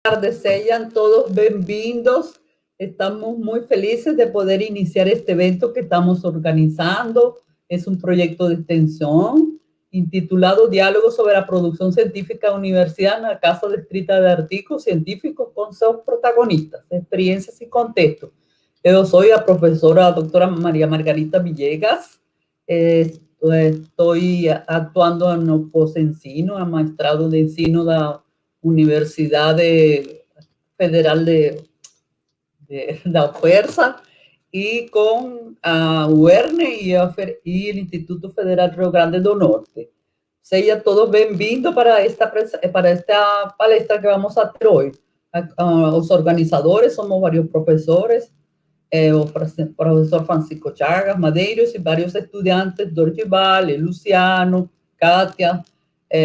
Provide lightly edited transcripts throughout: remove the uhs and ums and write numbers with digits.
tardes, sean todos bienvenidos. Estamos muy felices de poder iniciar este evento que estamos organizando. Es un proyecto de extensión intitulado Diálogo sobre la producción científica universitaria, en caso de escrita de artículos científicos con sus protagonistas, experiencias y contextos. Yo soy la profesora doctora María Margarita Villegas. Estoy actuando en el post-ensino, el maestrado de ensino de la Universidad Federal da Fuerza y con UERN y el Instituto Federal Rio Grande do Norte. Sean todos bienvenidos para esta palestra que vamos a hacer hoy. Los organizadores somos varios profesores, o professor Francisco Chagas Madeiros e vários estudantes, Dorgival, Luciano, Katia,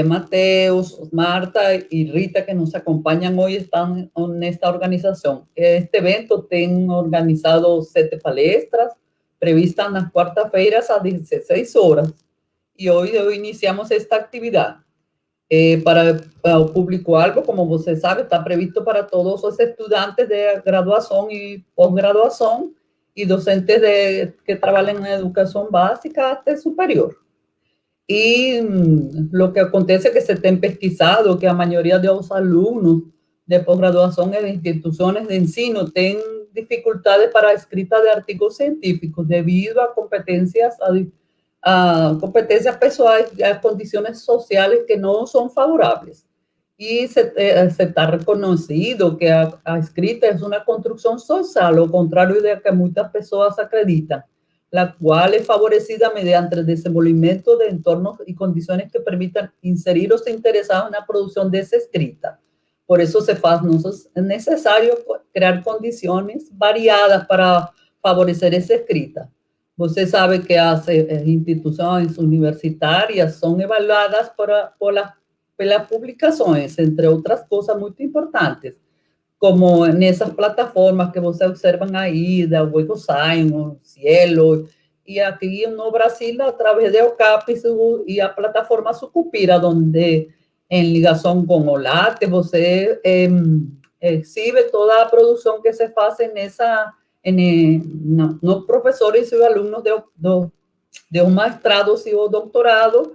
Mateus, Marta y Rita, que nos acompañan hoy, están en esta organización. Este evento tem organizado 7 palestras, previstas nas quarta-feiras às 16 horas. E hoje iniciamos esta atividade. Para o público-alvo, como você sabe, está previsto para todos os estudantes de graduação e pós-graduação e docentes que trabalham na educação básica até superior. E o que acontece é que se tem pesquisado que a maioria dos alunos de pós-graduação e de instituições de ensino têm dificuldades para a escrita de artigos científicos devido a competências pessoais e a condições sociais que não são favoráveis. E se está reconhecido que a escrita é uma construção social, ao contrário do que muitas pessoas acreditam, la cual es favorecida mediante el desenvolvimiento de entornos y condiciones que permitan inserir los interesados en la producción de esa escrita. Por eso es necesario crear condiciones variadas para favorecer esa escrita. Você sabe que as instituições universitárias são evaluadas pelas publicações, entre outras coisas muito importantes, como nessas plataformas que você observa aí, da Web of Science, Cielo, e aqui no Brasil, através da OCAPES e a plataforma Sucupira, onde, em ligação com o LATE, você exhibe toda a produção que se faz nos professores e alunos de um mestrado e o doutorado,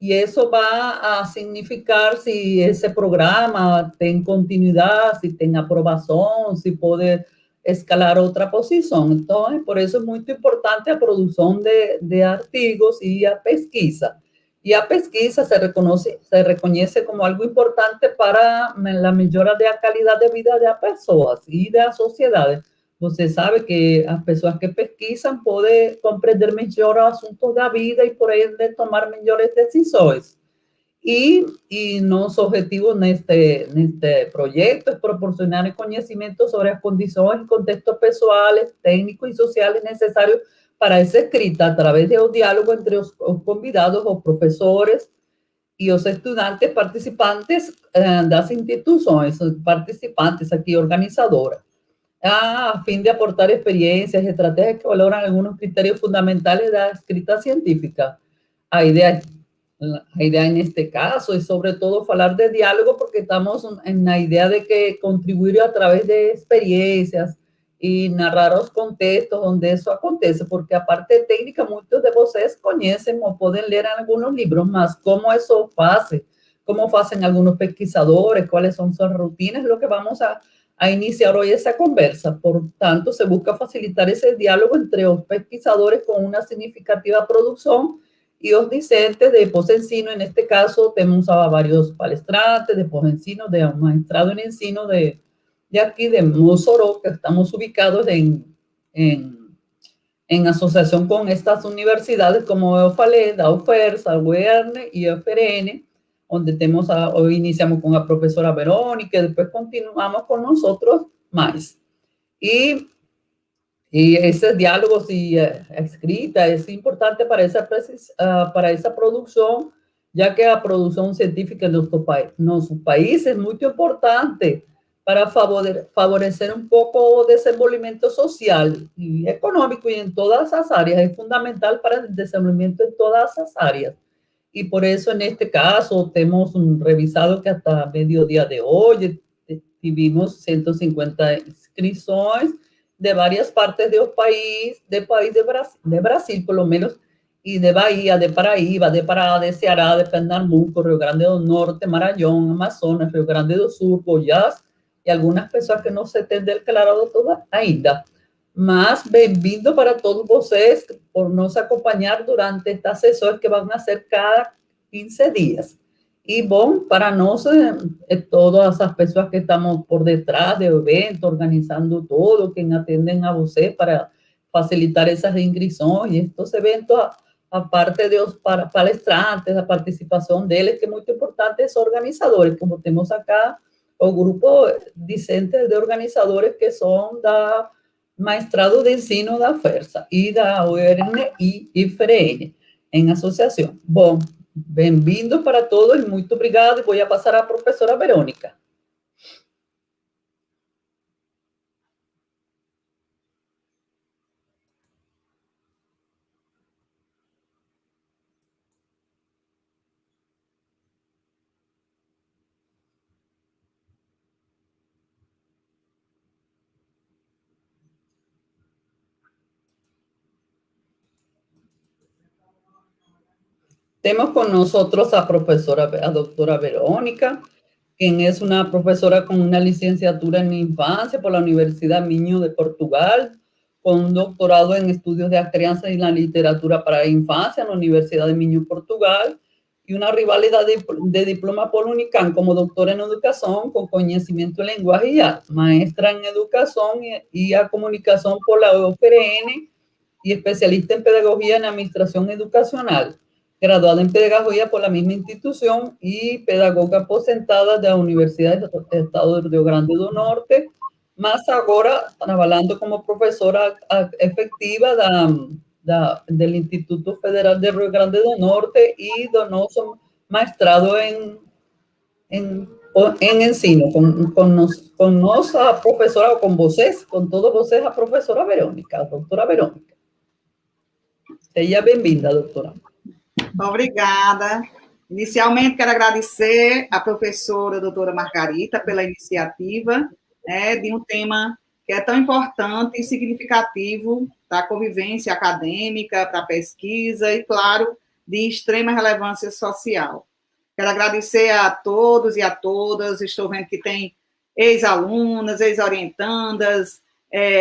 e isso vai a significar se esse programa tem continuidade, se tem aprovação, se pode escalar outra posição. Então, por isso é muito importante a produção de artigos e a pesquisa. E a pesquisa se reconhece como algo importante para a melhora da qualidade de vida das pessoas e da sociedade. Você sabe que as pessoas que pesquisam podem compreender melhor os assuntos da vida e, por ende, tomar melhores decisões. E nosso objetivo neste projeto é proporcionar conhecimento sobre as condições e contextos pessoais, técnicos e sociais necessários para essa escrita, através do diálogo entre os convidados, os professores e os estudantes participantes das instituições, os participantes aqui organizadoras, a fim de aportar experiências e estratégias que valoram alguns critérios fundamentais da escrita científica. A ideia neste caso é, sobretudo, falar de diálogo, porque estamos na ideia de que contribuir a través de experiências e narrar os contextos onde isso acontece, porque a parte técnica muitos de vocês conhecem ou podem ler em alguns livros, mas como isso faz, como fazem alguns pesquisadores, quais são suas rotinas, é o que vamos a iniciar hoy esa conversa. Por tanto, se busca facilitar ese diálogo entre los pesquisadores con una significativa producción y los discentes de post-ensino. En este caso, tenemos a varios palestrantes de post-ensino, de un maestrado en ensino de aquí, de Mossoró, que estamos ubicados en asociación con estas universidades, como yo falei, da UFERS, a UERN y FRN, onde hoy iniciamos con la profesora Verónica, y después continuamos con nosotros más. Y ese diálogo y escrita es importante para esa producción, ya que la producción científica en nuestro país es muy importante para favorecer un poco el desenvolvimiento social y económico, y en todas las áreas. Es fundamental para el desenvolvimiento en todas las áreas. Y por eso en este caso hemos revisado que hasta mediodía de hoy tivemos 150 inscrições de várias partes do país, de Brasil, pelo menos, e de Bahia, de Paraíba, de Pará, de Ceará, de Pernambuco, Rio Grande do Norte, Maranhão, Amazonas, Rio Grande do Sul, Goiás, e algumas pessoas que não se têm declarado todas ainda. Mas bem-vindo para todos vocês por nos acompanhar durante estas sessões que vão ser cada 15 dias. E, bom, para nós, todas as pessoas que estamos por detrás do evento, organizando todo, que atendem a você para facilitar essas inscrições e estes eventos, a parte dos palestrantes, a participação deles, que é muito importante, os organizadores, como temos acá o grupo discente de organizadores que são da Maestrado de Ensino da FERSA e da UERN e IFRN, em associação. Bom, bem-vindo para todos, muito obrigado, e vou passar à professora Verônica. Temos con nosotros a doctora Verónica, quien es una profesora con una licenciatura en infancia por la Universidad Minho de Portugal, con un doctorado en estudios de la crianza y la literatura para la infancia en la Universidad de Minho, Portugal, y una rivalidad de diploma por Unicam como doctora en educación con conocimiento en lenguaje y arte, maestra en educación y a comunicación por la UFRN y especialista en pedagogía en administración educacional, graduada en pedagogía por la misma institución y pedagoga aposentada de la Universidad del Estado de Rio Grande do Norte, más ahora trabajando como profesora efectiva del Instituto Federal de Rio Grande do Norte y de nuestro maestrado en ensino, con nuestra profesora, con vocês, con todos vocês, a profesora Verônica, a doutora Verônica. Seja bem-vinda, doutora. Obrigada. Inicialmente, quero agradecer à professora doutora Margarita pela iniciativa, de um tema que é tão importante e significativo para a convivência acadêmica, para a pesquisa e, claro, de extrema relevância social. Quero agradecer a todos e a todas. Estou vendo que tem ex-alunas, ex-orientandas,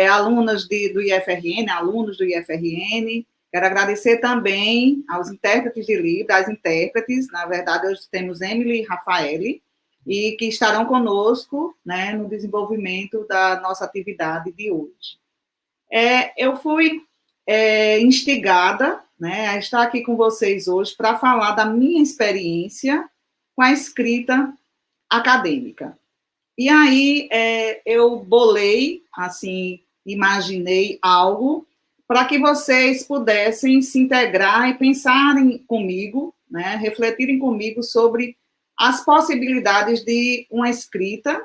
alunas do IFRN, alunos do IFRN. Quero agradecer também aos intérpretes de Libras, às intérpretes, na verdade, hoje temos Emily e Rafaele, e que estarão conosco, né, no desenvolvimento da nossa atividade de hoje. Eu fui instigada, né, a estar aqui com vocês hoje para falar da minha experiência com a escrita acadêmica. E aí eu bolei, assim, imaginei algo para que vocês pudessem se integrar e pensarem comigo, né, refletirem comigo sobre as possibilidades de uma escrita,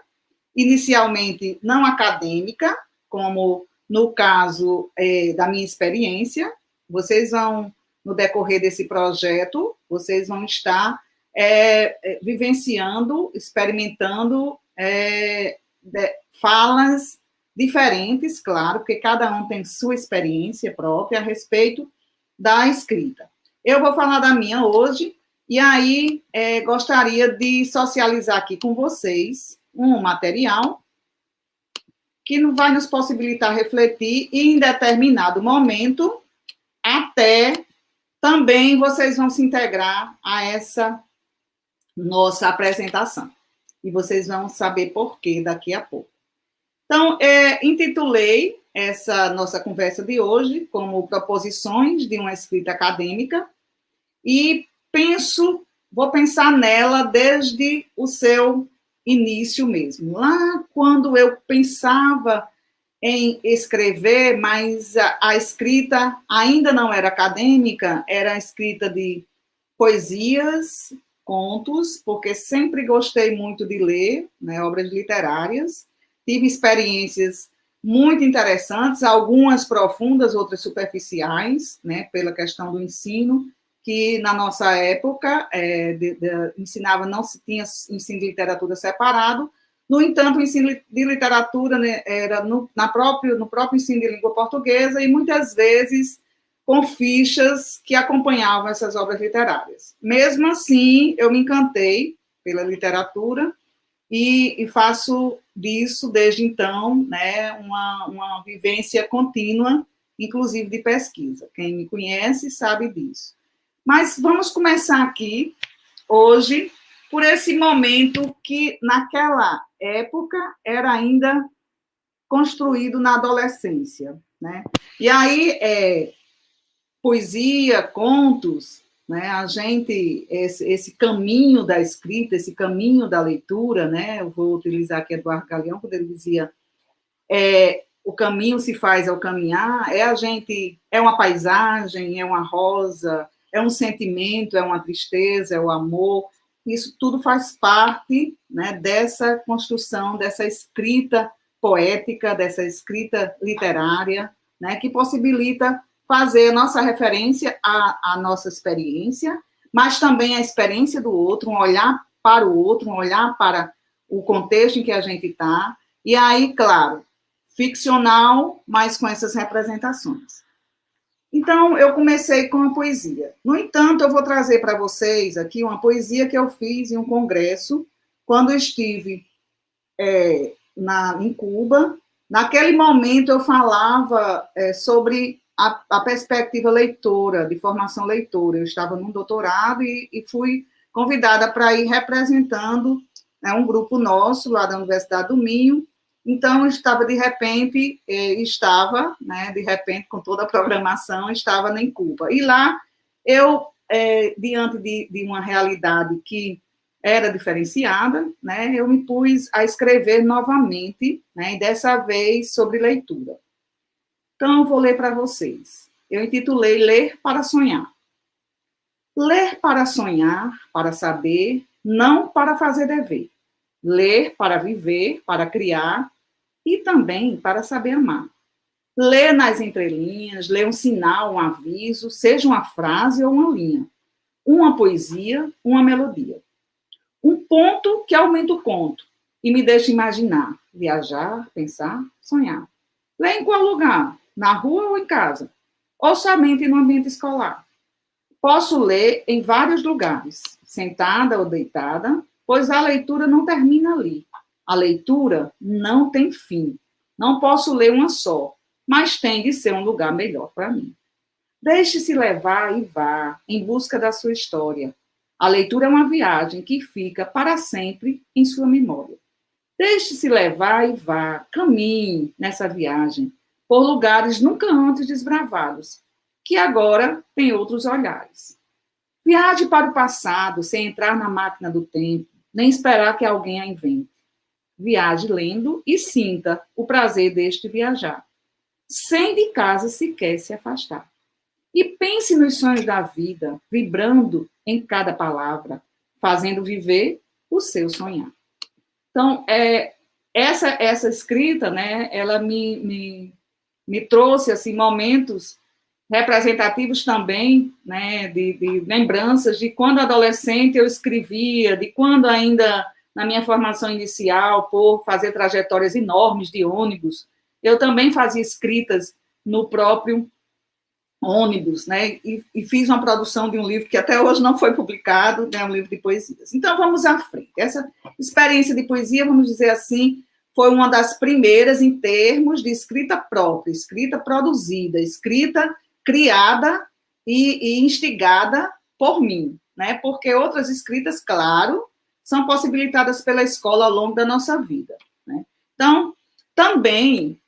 inicialmente não acadêmica, como no caso da minha experiência. Vocês vão, no decorrer desse projeto, vocês vão estar vivenciando, experimentando falas diferentes, claro, porque cada um tem sua experiência própria a respeito da escrita. Eu vou falar da minha hoje, e aí gostaria de socializar aqui com vocês um material que vai nos possibilitar refletir e, em determinado momento, até também vocês vão se integrar a essa nossa apresentação. E vocês vão saber por quê daqui a pouco. Então, intitulei essa nossa conversa de hoje como Proposições de uma Escrita Acadêmica e vou pensar nela desde o seu início mesmo. Lá quando eu pensava em escrever, mas a escrita ainda não era acadêmica, era a escrita de poesias, contos, porque sempre gostei muito de ler, né, obras literárias. Tive experiências muito interessantes, algumas profundas, outras superficiais, né, pela questão do ensino, que na nossa época ensinava, não se tinha ensino de literatura separado, No entanto, o ensino de literatura, né, era no próprio ensino de língua portuguesa e muitas vezes com fichas que acompanhavam essas obras literárias. Mesmo assim, eu me encantei pela literatura e faço disso, desde então, né, uma vivência contínua, inclusive de pesquisa. Quem me conhece sabe disso. Mas vamos começar aqui, hoje, por esse momento que, naquela época, era ainda construído na adolescência, né? E aí, poesia, contos, né? A gente, esse caminho da escrita, esse caminho da leitura, né? Eu vou utilizar aqui Eduardo Galeão, quando ele dizia o caminho se faz ao caminhar, é uma paisagem, é uma rosa, é um sentimento, é uma tristeza, é o amor, isso tudo faz parte, né, dessa construção, dessa escrita poética, dessa escrita literária, né, que possibilita fazer a nossa referência à nossa experiência, mas também a experiência do outro, um olhar para o outro, um olhar para o contexto em que a gente está, e aí, claro, ficcional, mas com essas representações. Então, eu comecei com a poesia. No entanto, eu vou trazer para vocês aqui uma poesia que eu fiz em um congresso, quando eu estive em Cuba. Naquele momento, eu falava sobre a perspectiva leitora, de formação leitora. Eu estava num doutorado e fui convidada para ir representando um grupo nosso, lá da Universidade do Minho. Então, de repente, com toda a programação, estava em Cuba. E lá, eu, diante de uma realidade que era diferenciada, né, eu me pus a escrever novamente, né, e dessa vez sobre leitura. Então, eu vou ler para vocês. Eu intitulei Ler para Sonhar. Ler para sonhar, para saber, não para fazer dever. Ler para viver, para criar, e também para saber amar. Ler nas entrelinhas, ler um sinal, um aviso, seja uma frase ou uma linha. Uma poesia, uma melodia. Um ponto que aumenta o conto e me deixa imaginar, viajar, pensar, sonhar. Ler em qual lugar? Na rua ou em casa? Ou somente no ambiente escolar? Posso ler em vários lugares, sentada ou deitada, pois a leitura não termina ali. A leitura não tem fim. Não posso ler uma só, mas tem de ser um lugar melhor para mim. Deixe-se levar e vá em busca da sua história. A leitura é uma viagem que fica para sempre em sua memória. Deixe-se levar e vá, caminhe nessa viagem, por lugares nunca antes desbravados, que agora têm outros olhares. Viaje para o passado, sem entrar na máquina do tempo, nem esperar que alguém a invente. Viaje lendo e sinta o prazer deste viajar, sem de casa sequer se afastar. E pense nos sonhos da vida, vibrando em cada palavra, fazendo viver o seu sonhar. Então, essa escrita, né, ela me trouxe assim, momentos representativos também, né, de lembranças de quando adolescente eu escrevia, de quando ainda na minha formação inicial, por fazer trajetórias enormes de ônibus, eu também fazia escritas no próprio ônibus, né, e fiz uma produção de um livro que até hoje não foi publicado, né, um livro de poesias. Então, vamos à frente. Essa experiência de poesia, vamos dizer assim, foi uma das primeiras em termos de escrita própria, escrita produzida, escrita criada e instigada por mim, né, porque outras escritas, claro, são possibilitadas pela escola ao longo da nossa vida, né? Então, também,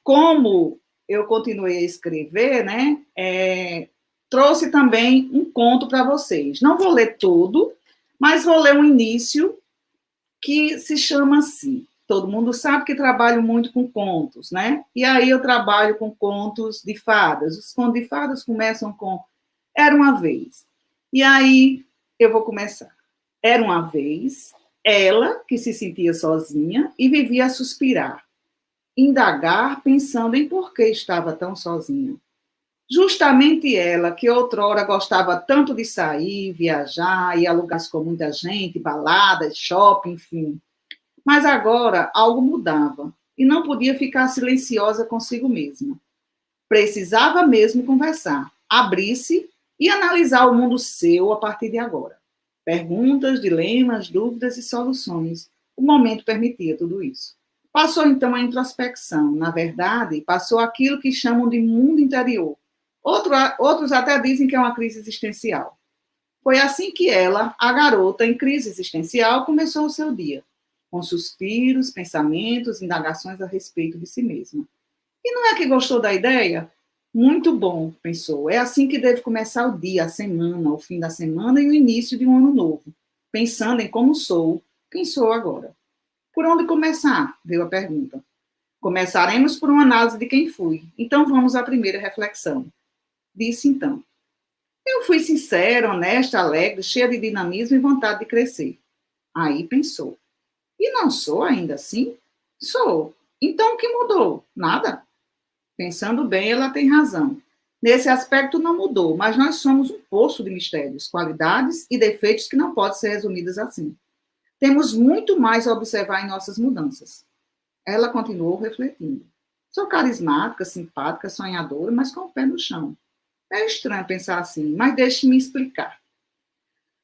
como eu continuei a escrever, né, trouxe também um conto para vocês. Não vou ler tudo, mas vou ler um início que se chama assim. Todo mundo sabe que trabalho muito com contos, né? E aí eu trabalho com contos de fadas. Os contos de fadas começam com Era uma vez. E aí eu vou começar. Era uma vez ela que se sentia sozinha e vivia a suspirar, indagar, pensando em por que estava tão sozinha. Justamente ela, que outrora gostava tanto de sair, viajar, ir a lugares com muita gente, baladas, shopping, enfim. Mas agora algo mudava e não podia ficar silenciosa consigo mesma. Precisava mesmo conversar, abrir-se e analisar o mundo seu a partir de agora. Perguntas, dilemas, dúvidas e soluções. O momento permitia tudo isso. Passou então a introspecção. Na verdade, passou aquilo que chamam de mundo interior. Outros até dizem que é uma crise existencial. Foi assim que ela, a garota em crise existencial, começou o seu dia, com suspiros, pensamentos, indagações a respeito de si mesma. E não é que gostou da ideia? Muito bom, pensou. É assim que deve começar o dia, a semana, o fim da semana e o início de um ano novo, pensando em como sou, quem sou agora. Por onde começar? Veio a pergunta. Começaremos por uma análise de quem fui. Então vamos à primeira reflexão. Disse então. Eu fui sincera, honesta, alegre, cheia de dinamismo e vontade de crescer. Aí pensou. E não sou ainda assim? Sou. Então o que mudou? Nada. Pensando bem, ela tem razão. Nesse aspecto não mudou, mas nós somos um poço de mistérios, qualidades e defeitos que não podem ser resumidos assim. Temos muito mais a observar em nossas mudanças. Ela continuou refletindo. Sou carismática, simpática, sonhadora, mas com o pé no chão. É estranho pensar assim, mas deixe-me explicar.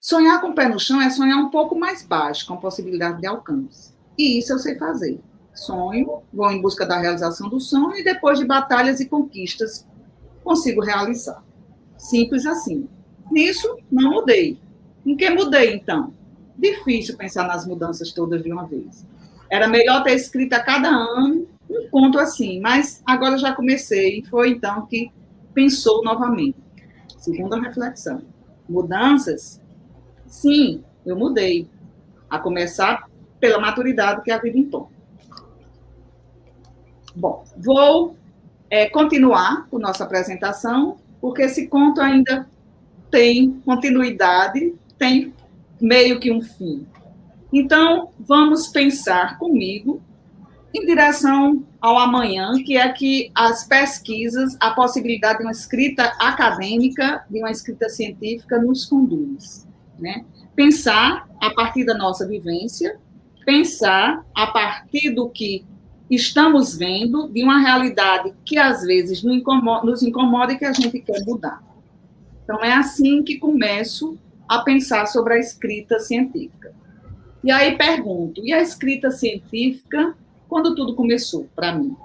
Sonhar com o pé no chão é sonhar um pouco mais baixo, com possibilidade de alcance. E isso eu sei fazer. Sonho, vou em busca da realização do sonho e depois de batalhas e conquistas, consigo realizar. Simples assim. Nisso, não mudei. Em que mudei, então? Difícil pensar nas mudanças todas de uma vez. Era melhor ter escrito a cada ano um conto assim, mas agora já comecei e foi então que pensou novamente. Segunda reflexão. Mudanças? Sim, eu mudei. A começar pela maturidade que a vida impõe. Bom, vou continuar com nossa apresentação, porque esse conto ainda tem continuidade, tem meio que um fim. Então, vamos pensar comigo em direção ao amanhã, que é que as pesquisas, a possibilidade de uma escrita acadêmica, de uma escrita científica, nos conduz. Né? Pensar a partir da nossa vivência, pensar a partir do que estamos vendo, de uma realidade que às vezes nos incomoda e que a gente quer mudar. Então, é assim que começo a pensar sobre a escrita científica. E aí pergunto, e a escrita científica, quando tudo começou para mim?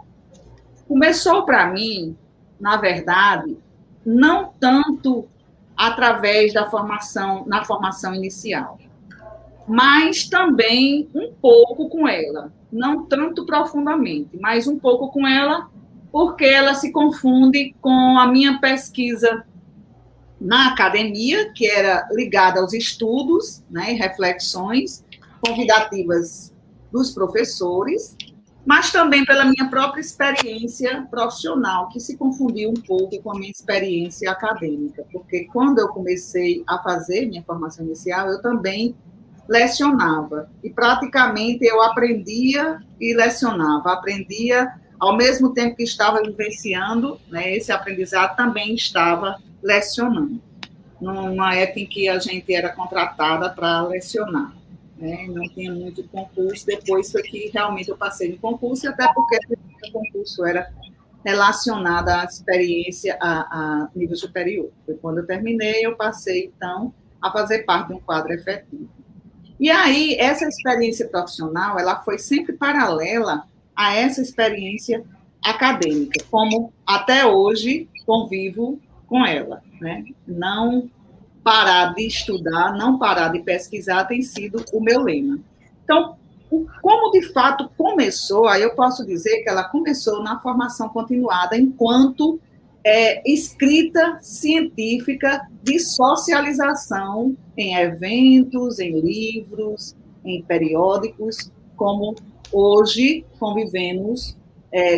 Começou para mim, na verdade, não tanto através da formação, na formação inicial, mas também um pouco com ela, não tanto profundamente, mas um pouco com ela, porque ela se confunde com a minha pesquisa na academia, que era ligada aos estudos, né, e reflexões convidativas dos professores, mas também pela minha própria experiência profissional, que se confundiu um pouco com a minha experiência acadêmica, porque quando eu comecei a fazer minha formação inicial, eu também lecionava, e praticamente eu aprendia e lecionava, aprendia ao mesmo tempo que estava vivenciando, né, esse aprendizado também estava lecionando, numa época em que a gente era contratada para lecionar, né, não tinha muito concurso, depois foi que realmente eu passei no concurso, até porque o concurso era relacionado à experiência a nível superior. Foi quando eu terminei, eu passei, então, a fazer parte de um quadro efetivo. E aí, essa experiência profissional, ela foi sempre paralela a essa experiência acadêmica, como até hoje convivo com ela, né? Não parar de estudar, não parar de pesquisar tem sido o meu lema. Então, como de fato começou, aí eu posso dizer que ela começou na formação continuada, enquanto escrita científica de socialização em eventos, em livros, em periódicos, como hoje convivemos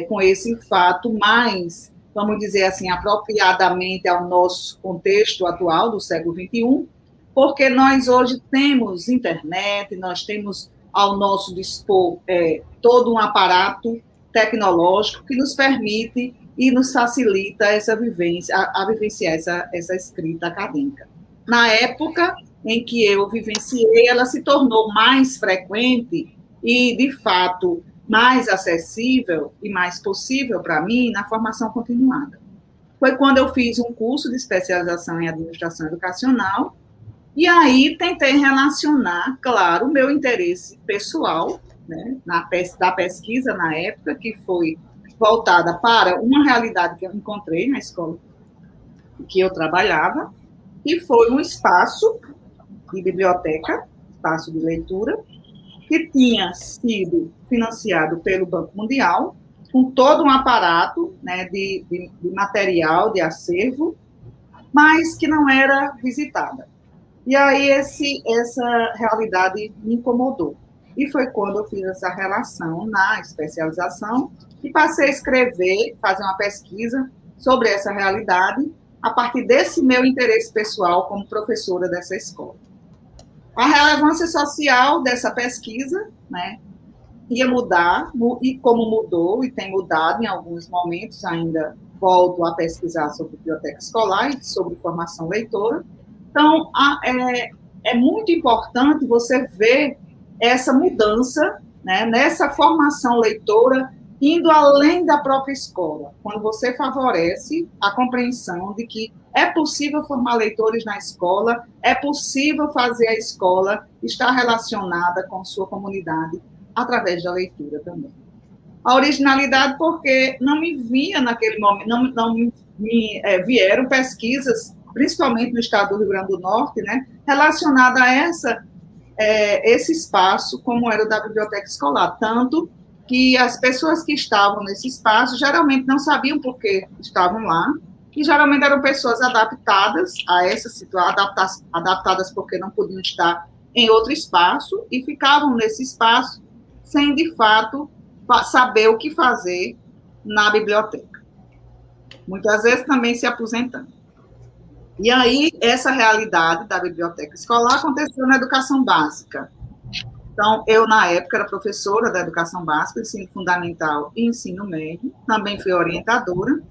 com esse fato mais, vamos dizer assim, apropriadamente ao nosso contexto atual do século XXI, porque nós hoje temos internet, nós temos ao nosso dispor todo um aparato tecnológico que nos permite e nos facilita essa vivência, a vivenciar essa escrita acadêmica. Na época em que eu vivenciei, ela se tornou mais frequente e, de fato, mais acessível e mais possível para mim na formação continuada. Foi quando eu fiz um curso de especialização em administração educacional, e aí tentei relacionar, claro, o meu interesse pessoal, né, da pesquisa na época, que foi voltada para uma realidade que eu encontrei na escola que eu trabalhava, que foi um espaço de biblioteca, espaço de leitura, que tinha sido financiado pelo Banco Mundial, com todo um aparato, né, de material, de acervo, mas que não era visitada. E aí essa realidade me incomodou. E foi quando eu fiz essa relação na especialização e passei a escrever, fazer uma pesquisa sobre essa realidade a partir desse meu interesse pessoal como professora dessa escola. A relevância social dessa pesquisa, né, ia mudar, e como mudou e tem mudado em alguns momentos, ainda volto a pesquisar sobre biblioteca escolar e sobre formação leitora. Então, é muito importante você ver essa mudança, né, nessa formação leitora, indo além da própria escola, quando você favorece a compreensão de que é possível formar leitores na escola, é possível fazer a escola estar relacionada com sua comunidade através da leitura também. A originalidade, porque não me via naquele momento, não me vieram pesquisas, principalmente no estado do Rio Grande do Norte, né, relacionada a esse espaço, como era o da biblioteca escolar, tanto que as pessoas que estavam nesse espaço geralmente não sabiam por que estavam lá, e geralmente eram pessoas adaptadas a essa situação, adaptadas porque não podiam estar em outro espaço, e ficavam nesse espaço sem, de fato, saber o que fazer na biblioteca. Muitas vezes também se aposentando. E aí, essa realidade da biblioteca escolar aconteceu na educação básica. Então, eu, na época, era professora da educação básica, ensino fundamental e ensino médio, também fui orientadora,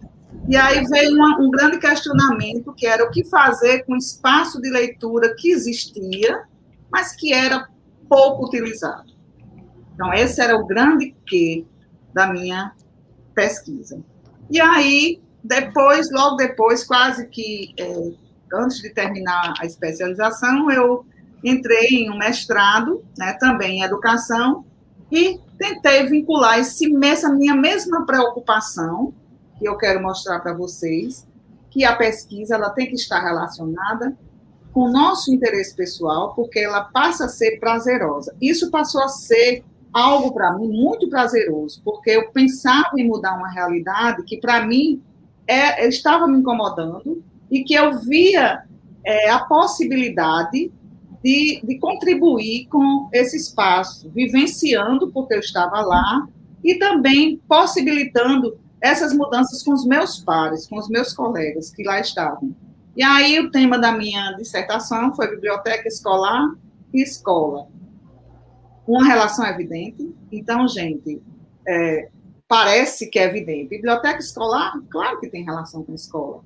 e aí veio um grande questionamento, que era o que fazer com o espaço de leitura que existia, mas que era pouco utilizado. Então, esse era o grande quê da minha pesquisa. E aí, logo depois, quase que antes de terminar a especialização, eu entrei em um mestrado, né, também em educação, e tentei vincular essa minha mesma preocupação, que eu quero mostrar para vocês, que a pesquisa ela tem que estar relacionada com o nosso interesse pessoal, porque ela passa a ser prazerosa. Isso passou a ser algo, para mim, muito prazeroso, porque eu pensava em mudar uma realidade que, para mim, estava me incomodando, e que eu via a possibilidade de contribuir com esse espaço, vivenciando, porque eu estava lá, e também possibilitando essas mudanças com os meus pares, com os meus colegas que lá estavam. E aí o tema da minha dissertação foi biblioteca escolar e escola. Uma relação evidente. Então, gente, parece que é evidente. Biblioteca escolar, claro que tem relação com a escola,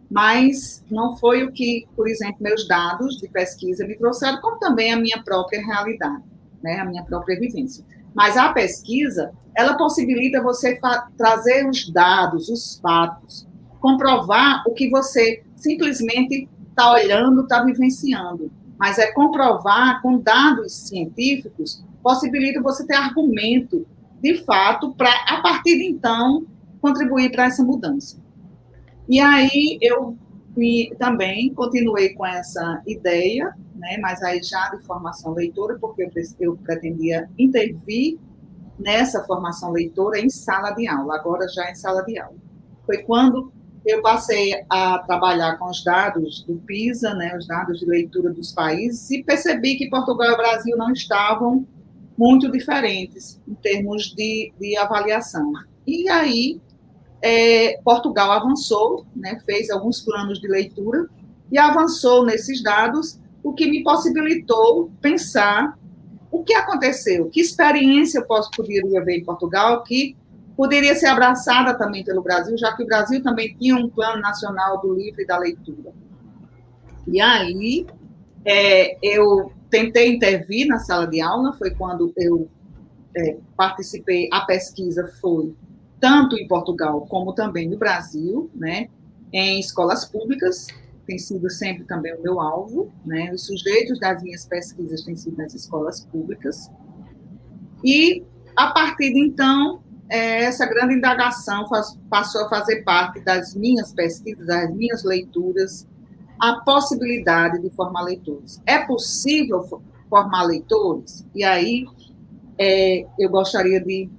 mas não foi o que, por exemplo, meus dados de pesquisa me trouxeram, como também a minha própria realidade, né, a minha própria vivência. Mas a pesquisa, ela possibilita você trazer os dados, os fatos, comprovar o que você simplesmente está olhando, está vivenciando. Mas comprovar com dados científicos, possibilita você ter argumento, de fato, para, a partir de então, contribuir para essa mudança. E aí eu também continuei com essa ideia, né, mas aí já de formação leitora, porque eu pretendia intervir nessa formação leitora em sala de aula, agora já em sala de aula. Foi quando eu passei a trabalhar com os dados do PISA, né, os dados de leitura dos países, e percebi que Portugal e o Brasil não estavam muito diferentes em termos de avaliação. E aí, Portugal avançou, né, fez alguns planos de leitura e avançou nesses dados, o que me possibilitou pensar o que aconteceu, que experiência eu poderia ver em Portugal, que poderia ser abraçada também pelo Brasil, já que o Brasil também tinha um plano nacional do livro e da leitura. E aí, eu tentei intervir na sala de aula, foi quando eu participei, a pesquisa foi tanto em Portugal como também no Brasil, né, em escolas públicas, tem sido sempre também o meu alvo, né, os sujeitos das minhas pesquisas têm sido nas escolas públicas, e a partir de então, essa grande indagação passou a fazer parte das minhas pesquisas, das minhas leituras, a possibilidade de formar leitores. É possível formar leitores? E aí, eu gostaria de,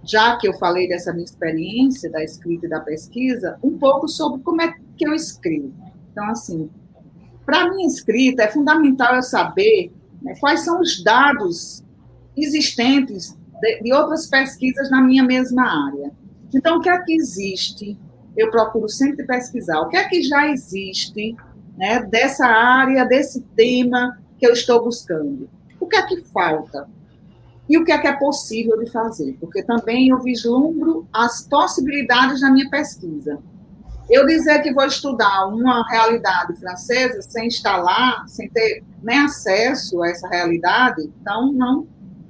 já que eu falei dessa minha experiência da escrita e da pesquisa, um pouco sobre como é que eu escrevo. Então, assim, para a minha escrita, é fundamental eu saber, né, quais são os dados existentes de outras pesquisas na minha mesma área. Então, o que é que existe? Eu procuro sempre pesquisar. O que é que já existe, né, dessa área, desse tema que eu estou buscando? O que é que falta? E o que é possível de fazer? Porque também eu vislumbro as possibilidades da minha pesquisa. Eu dizer que vou estudar uma realidade francesa sem estar lá, sem ter nem acesso a essa realidade, então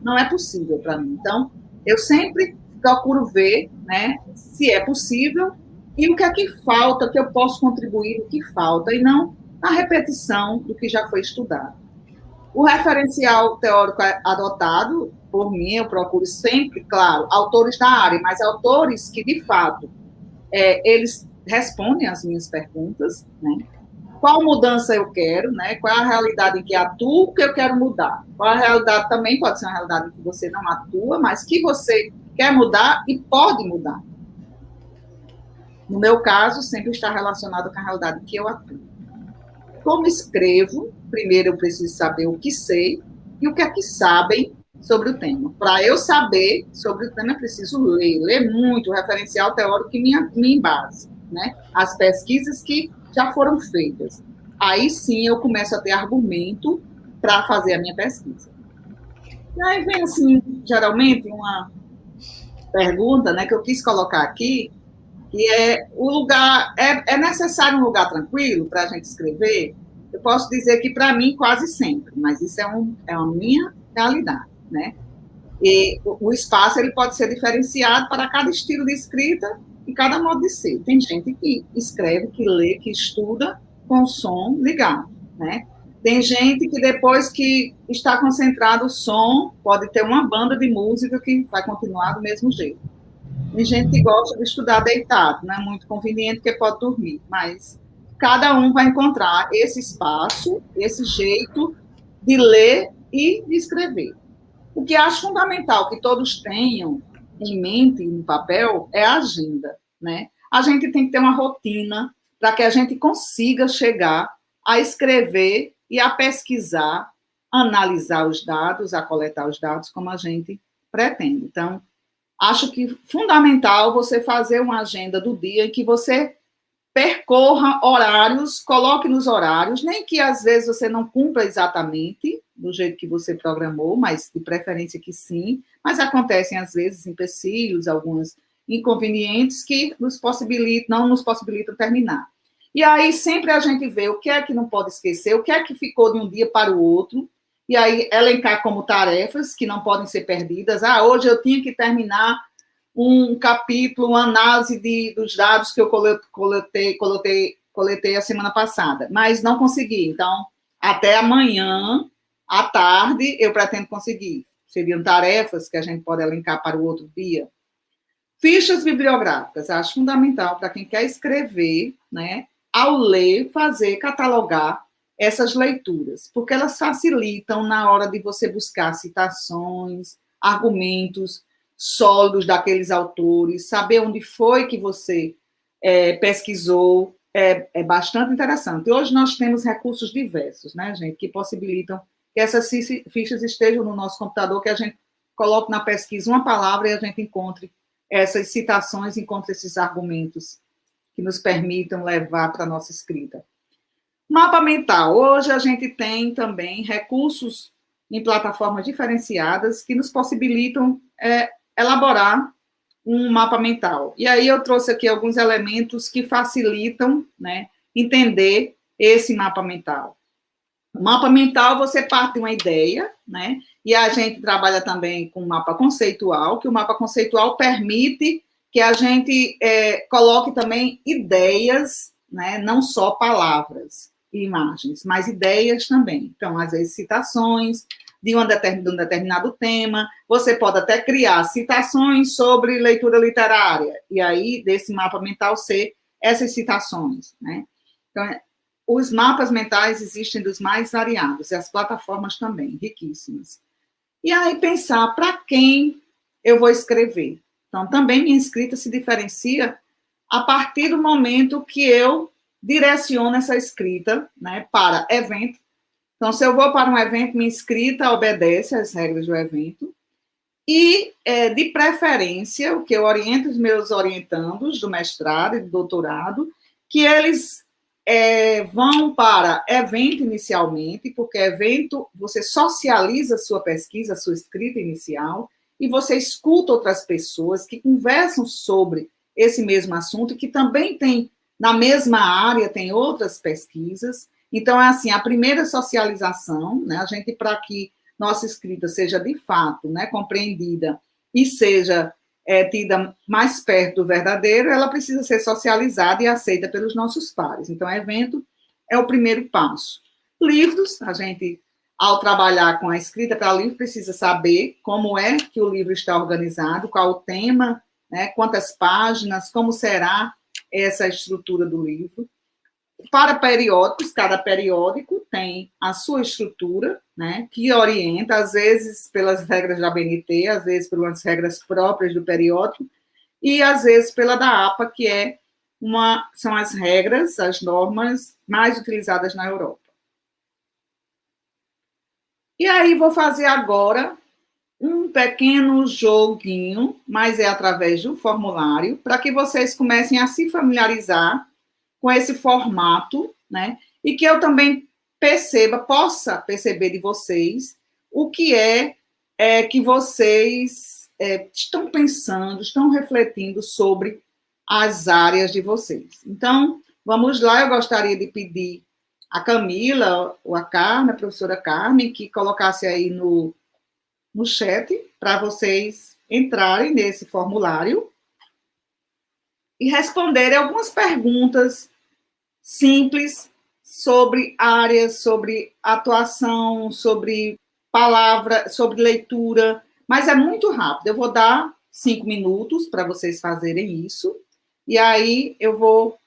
não é possível para mim. Então, eu sempre procuro ver, né, se é possível e o que é que falta, que eu posso contribuir, o que falta, e não a repetição do que já foi estudado. O referencial teórico adotado, por mim, eu procuro sempre, claro, autores da área, mas autores que, de fato, eles respondem às minhas perguntas, né? Qual mudança eu quero, né? Qual é a realidade em que atuo que eu quero mudar? Qual é a realidade também pode ser uma realidade em que você não atua, mas que você quer mudar e pode mudar. No meu caso, sempre está relacionado com a realidade em que eu atuo. Como escrevo, primeiro eu preciso saber o que sei e o que é que sabem sobre o tema. Para eu saber sobre o tema, eu preciso ler muito o referencial teórico que me embase, né? As pesquisas que já foram feitas. Aí sim eu começo a ter argumento para fazer a minha pesquisa. E aí vem, assim, geralmente, uma pergunta, né, que eu quis colocar aqui, que é o lugar, é necessário um lugar tranquilo para a gente escrever? Eu posso dizer que para mim quase sempre, mas isso é a minha realidade, né? E o espaço ele pode ser diferenciado para cada estilo de escrita e cada modo de ser. Tem gente que escreve, que lê, que estuda com o som ligado, né? Tem gente que depois que está concentrado o som, pode ter uma banda de música que vai continuar do mesmo jeito. Tem gente que gosta de estudar deitado, não é muito conveniente porque pode dormir, mas cada um vai encontrar esse espaço, esse jeito de ler e de escrever. O que acho fundamental que todos tenham em mente, no papel, é a agenda, né? A gente tem que ter uma rotina para que a gente consiga chegar a escrever e a pesquisar, analisar os dados, a coletar os dados como a gente pretende. Então, acho que fundamental você fazer uma agenda do dia em que você percorra horários, coloque nos horários, nem que às vezes você não cumpra exatamente do jeito que você programou, mas de preferência que sim, mas acontecem às vezes empecilhos, alguns inconvenientes que não nos possibilitam terminar. E aí sempre a gente vê o que é que não pode esquecer, o que é que ficou de um dia para o outro, e aí elencar como tarefas que não podem ser perdidas. Hoje eu tinha que terminar um capítulo, uma análise dos dados que eu coletei a semana passada, mas não consegui. Então, até amanhã, à tarde, eu pretendo conseguir. Seriam tarefas que a gente pode elencar para o outro dia. Fichas bibliográficas, acho fundamental para quem quer escrever, né? Ao ler, catalogar essas leituras, porque elas facilitam na hora de você buscar citações, argumentos sólidos daqueles autores, saber onde foi que você pesquisou, é bastante interessante. Hoje nós temos recursos diversos, né, gente, que possibilitam que essas fichas estejam no nosso computador, que a gente coloque na pesquisa uma palavra e a gente encontre essas citações, encontre esses argumentos que nos permitam levar para a nossa escrita. Mapa mental. Hoje a gente tem também recursos em plataformas diferenciadas que nos possibilitam elaborar um mapa mental. E aí eu trouxe aqui alguns elementos que facilitam, né, entender esse mapa mental. O mapa mental, você parte de uma ideia, né? E a gente trabalha também com mapa conceitual, que o mapa conceitual permite que a gente coloque também ideias, né? Não só palavras e imagens, mas ideias também. Então, às vezes, citações de um determinado tema. Você pode até criar citações sobre leitura literária, e aí, desse mapa mental, ser essas citações, né? Então, os mapas mentais existem dos mais variados, e as plataformas também, riquíssimas. E aí pensar para quem eu vou escrever. Então, também minha escrita se diferencia a partir do momento que eu direciono essa escrita, né, para evento. Então, se eu vou para um evento, minha escrita obedece às regras do evento. E, de preferência, o que eu oriento os meus orientandos do mestrado e do doutorado, que eles vão para evento inicialmente, porque evento você socializa a sua pesquisa, a sua escrita inicial, e você escuta outras pessoas que conversam sobre esse mesmo assunto, que também tem, na mesma área, tem outras pesquisas. Então, é assim, a primeira socialização, né, a gente, para que nossa escrita seja de fato, né, compreendida e seja tida mais perto do verdadeiro, ela precisa ser socializada e aceita pelos nossos pares. Então, evento é o primeiro passo. Livros, a gente, ao trabalhar com a escrita para livro, precisa saber como é que o livro está organizado, qual o tema, né, quantas páginas, como será essa estrutura do livro. Para periódicos, cada periódico tem a sua estrutura, né, que orienta, às vezes pelas regras da ABNT, às vezes pelas regras próprias do periódico, e às vezes pela da APA, que são as regras, as normas mais utilizadas na Europa. E aí vou fazer agora um pequeno joguinho, mas é através de um formulário, para que vocês comecem a se familiarizar com esse formato, né? E que eu também possa perceber de vocês o que que vocês estão pensando, estão refletindo sobre as áreas de vocês. Então, vamos lá, eu gostaria de pedir a Camila, ou a Carmen, a professora Carmen, que colocasse aí no chat para vocês entrarem nesse formulário e responderem algumas perguntas simples sobre áreas, sobre atuação, sobre palavra, sobre leitura, mas é muito rápido. Eu vou dar 5 minutos para vocês fazerem isso, e aí eu vou,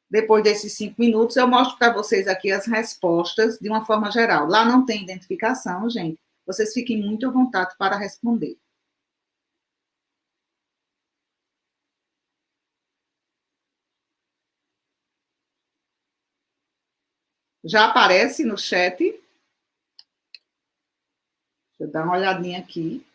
depois desses 5 minutos, eu mostro para vocês aqui as respostas de uma forma geral. Lá não tem identificação, gente. Vocês fiquem muito à vontade para responder. Já aparece no chat? Deixa eu dar uma olhadinha aqui.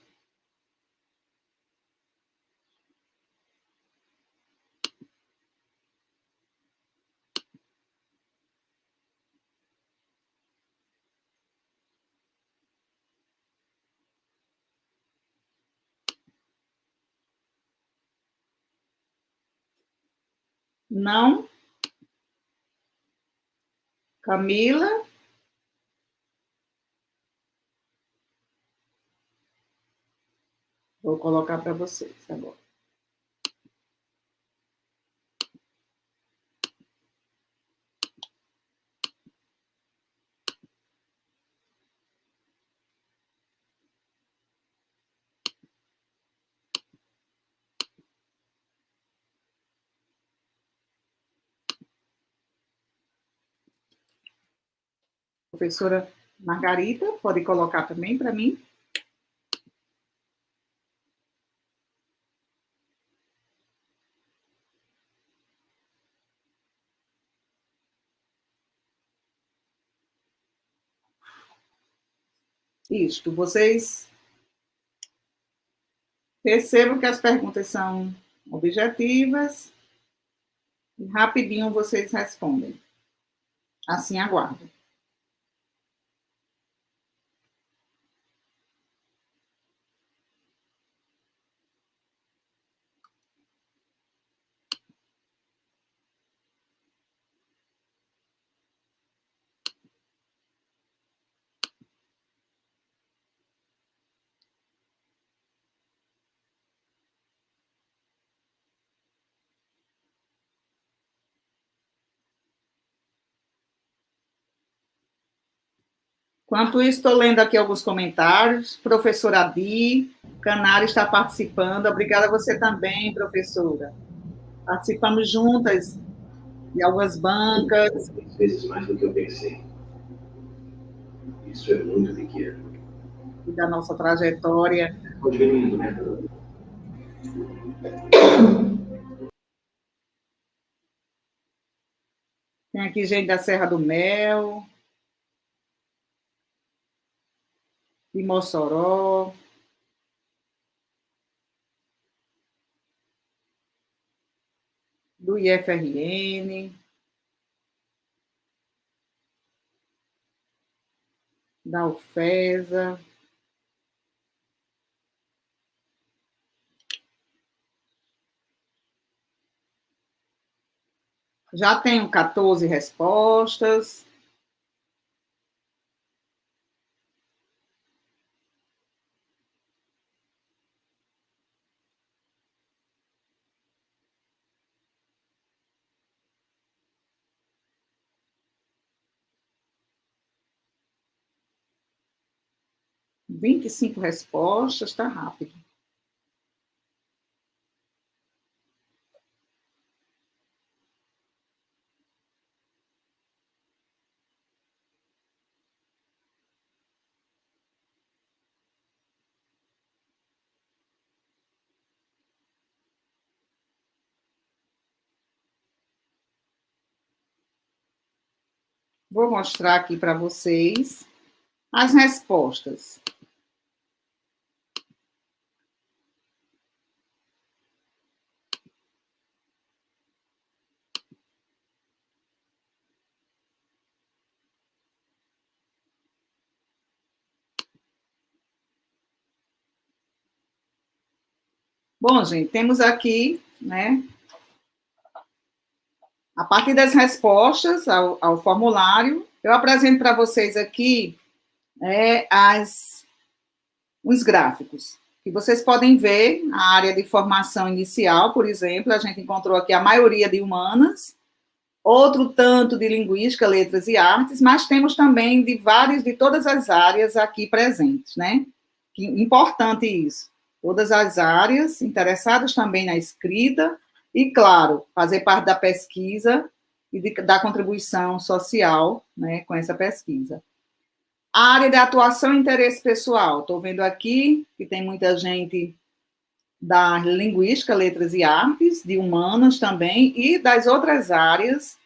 Não? Camila? Vou colocar para vocês agora. Professora Margarita, pode colocar também para mim? Isto, vocês percebam que as perguntas são objetivas e rapidinho vocês respondem. Assim aguardo. Enquanto isso, estou lendo aqui alguns comentários. Professora Adi Canário está participando. Obrigada a você também, professora. Participamos juntas de algumas bancas. 3 vezes mais do que eu pensei. Isso é muito pequeno. E da nossa trajetória. Pode vir indo, né? Tem aqui gente da Serra do Mel, de Mossoró, do IFRN, da UFESA. Já tenho 14 respostas. Vinte e 25 respostas, está rápido. Vou mostrar aqui para vocês as respostas. Bom, gente, temos aqui, né, a partir das respostas ao formulário, eu apresento para vocês aqui os gráficos, que vocês podem ver a área de formação inicial, por exemplo, a gente encontrou aqui a maioria de humanas, outro tanto de linguística, letras e artes, mas temos também de todas as áreas aqui presentes, né? Importante isso. Todas as áreas interessadas também na escrita e, claro, fazer parte da pesquisa e da contribuição social, né, com essa pesquisa. A área de atuação e interesse pessoal. Estou vendo aqui que tem muita gente da linguística, letras e artes, de humanas também, e das outras áreas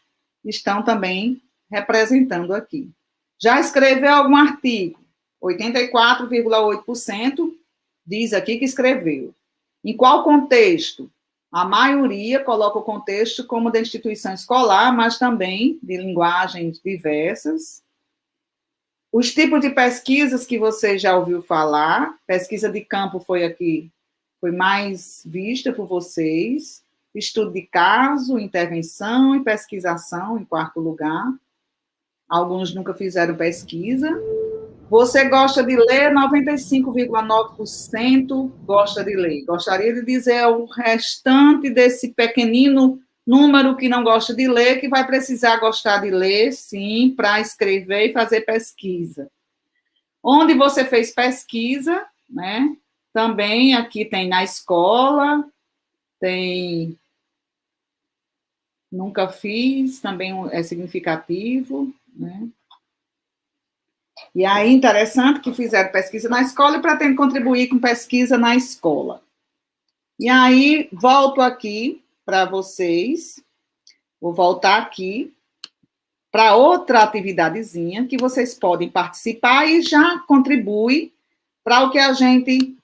estão também representando aqui. Já escreveu algum artigo? 84,8% diz aqui que escreveu. Em qual contexto? A maioria coloca o contexto como da instituição escolar, mas também de linguagens diversas. Os tipos de pesquisas que você já ouviu falar, pesquisa de campo foi mais vista por vocês, estudo de caso, intervenção e pesquisação, em quarto lugar. Alguns nunca fizeram pesquisa. Você gosta de ler? 95,9% gosta de ler. Gostaria de dizer o restante desse pequenino número que não gosta de ler, que vai precisar gostar de ler, sim, para escrever e fazer pesquisa. Onde você fez pesquisa, né? Também aqui tem na escola, tem nunca fiz, também é significativo, né? E aí, interessante que fizeram pesquisa na escola e pretendem contribuir com pesquisa na escola. E aí, volto aqui para vocês, vou voltar aqui para outra atividadezinha que vocês podem participar e já contribui para o que a gente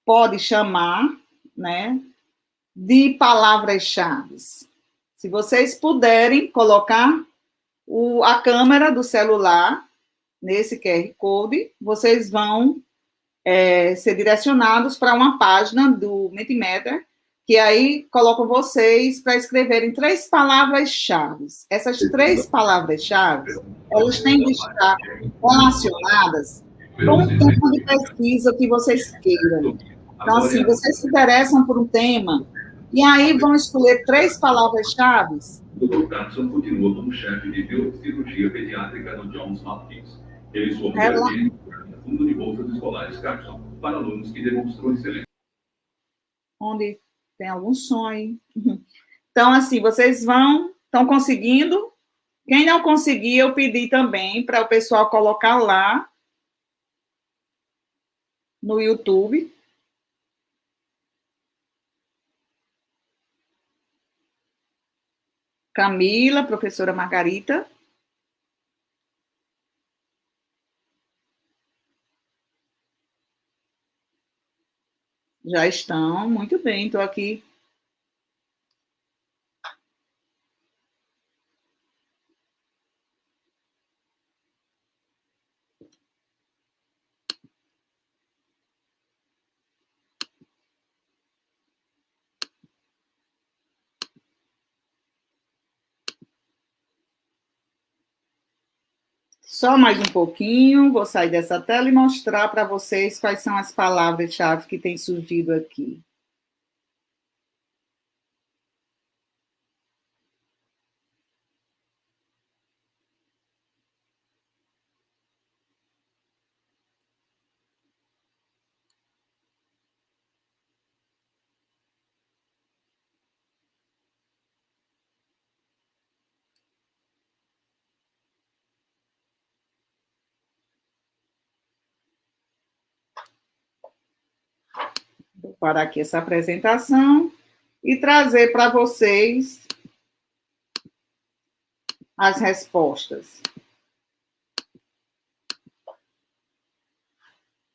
pode chamar, né, de palavras-chave. Se vocês puderem colocar a câmera do celular nesse QR Code, vocês vão ser direcionados para uma página do Mentimeter, que aí colocam vocês para escreverem 3 palavras-chave. Essas 3 palavras-chave, elas têm que estar relacionadas com o tema de pesquisa que vocês queiram. Então, assim, vocês se interessam por um tema, e aí vão escolher 3 palavras-chave O Dr. Carson continua como chefe de biocirurgia pediátrica no Johns Hopkins. Ele e sua mulher dirigem o fundo de bolsas escolares Carson para alunos que demonstram excelência. Onde tem algum som aí. Então, assim, vocês estão conseguindo? Quem não conseguir, eu pedi também para o pessoal colocar lá no YouTube. Camila, professora Margarita. Já estão, muito bem, estou aqui. Só mais um pouquinho, vou sair dessa tela e mostrar para vocês quais são as palavras-chave que têm surgido aqui. Vou parar aqui essa apresentação e trazer para vocês as respostas.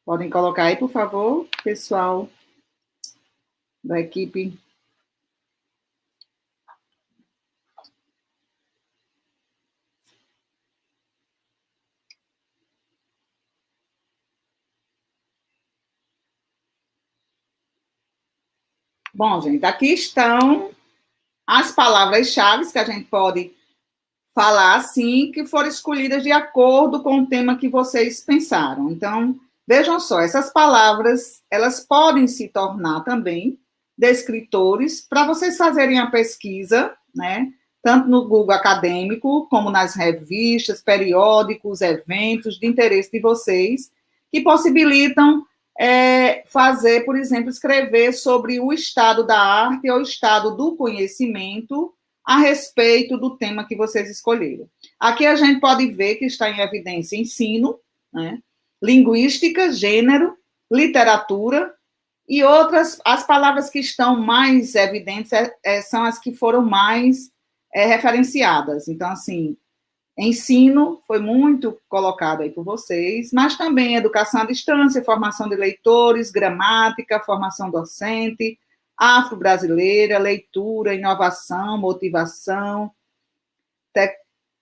Podem colocar aí, por favor, pessoal da equipe. Bom, gente, aqui estão as palavras-chave que a gente pode falar assim, que foram escolhidas de acordo com o tema que vocês pensaram. Então, vejam só, essas palavras, elas podem se tornar também descritores para vocês fazerem a pesquisa, né? Tanto no Google acadêmico, como nas revistas, periódicos, eventos de interesse de vocês, que possibilitam fazer, por exemplo, escrever sobre o estado da arte ou o estado do conhecimento a respeito do tema que vocês escolheram. Aqui a gente pode ver que está em evidência ensino, né? Linguística, gênero, literatura e outras, as palavras que estão mais evidentes são as que foram mais referenciadas. Então, assim, ensino foi muito colocado aí por vocês, mas também educação à distância, formação de leitores, gramática, formação docente, afro-brasileira, leitura, inovação, motivação,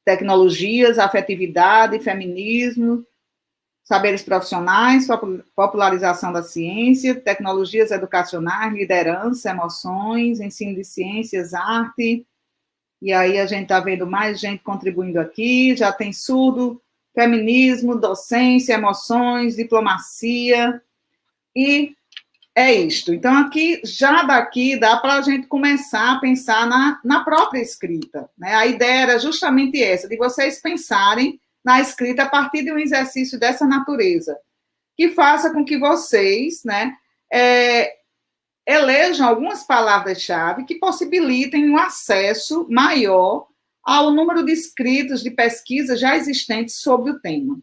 tecnologias, afetividade, feminismo, saberes profissionais, popularização da ciência, tecnologias educacionais, liderança, emoções, ensino de ciências, arte. E aí a gente está vendo mais gente contribuindo aqui, já tem surdo, feminismo, docência, emoções, diplomacia, e é isto. Então, aqui, já daqui, dá para a gente começar a pensar na própria escrita, né? A ideia era justamente essa, de vocês pensarem na escrita a partir de um exercício dessa natureza, que faça com que vocês, né, elejam algumas palavras-chave que possibilitem um acesso maior ao número de escritos, de pesquisas já existentes sobre o tema.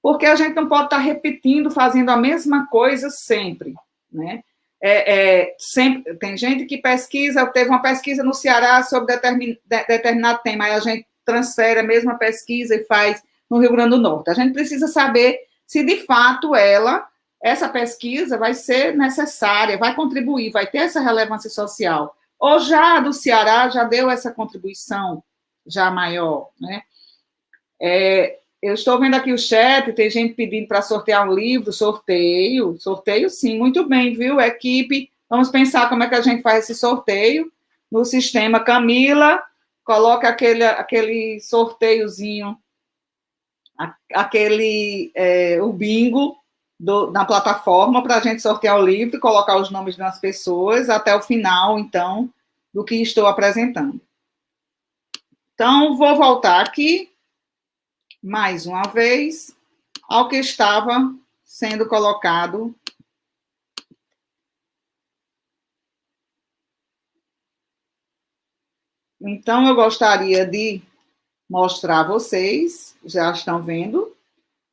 Porque a gente não pode estar repetindo, fazendo a mesma coisa sempre, né? Sempre, tem gente que pesquisa, teve uma pesquisa no Ceará sobre determinado tema, aí a gente transfere a mesma pesquisa e faz no Rio Grande do Norte. A gente precisa saber se, de fato, essa pesquisa vai ser necessária, vai contribuir, vai ter essa relevância social. Ou já a do Ceará já deu essa contribuição já maior, né? Eu estou vendo aqui o chat, tem gente pedindo para sortear um livro, sorteio sim, muito bem, viu, equipe? Vamos pensar como é que a gente faz esse sorteio no sistema. Camila, coloca aquele sorteiozinho, o bingo na plataforma para a gente sortear o livro e colocar os nomes das pessoas até o final, então, do que estou apresentando. Então, vou voltar aqui, mais uma vez, ao que estava sendo colocado. Então, eu gostaria de mostrar a vocês, já estão vendo,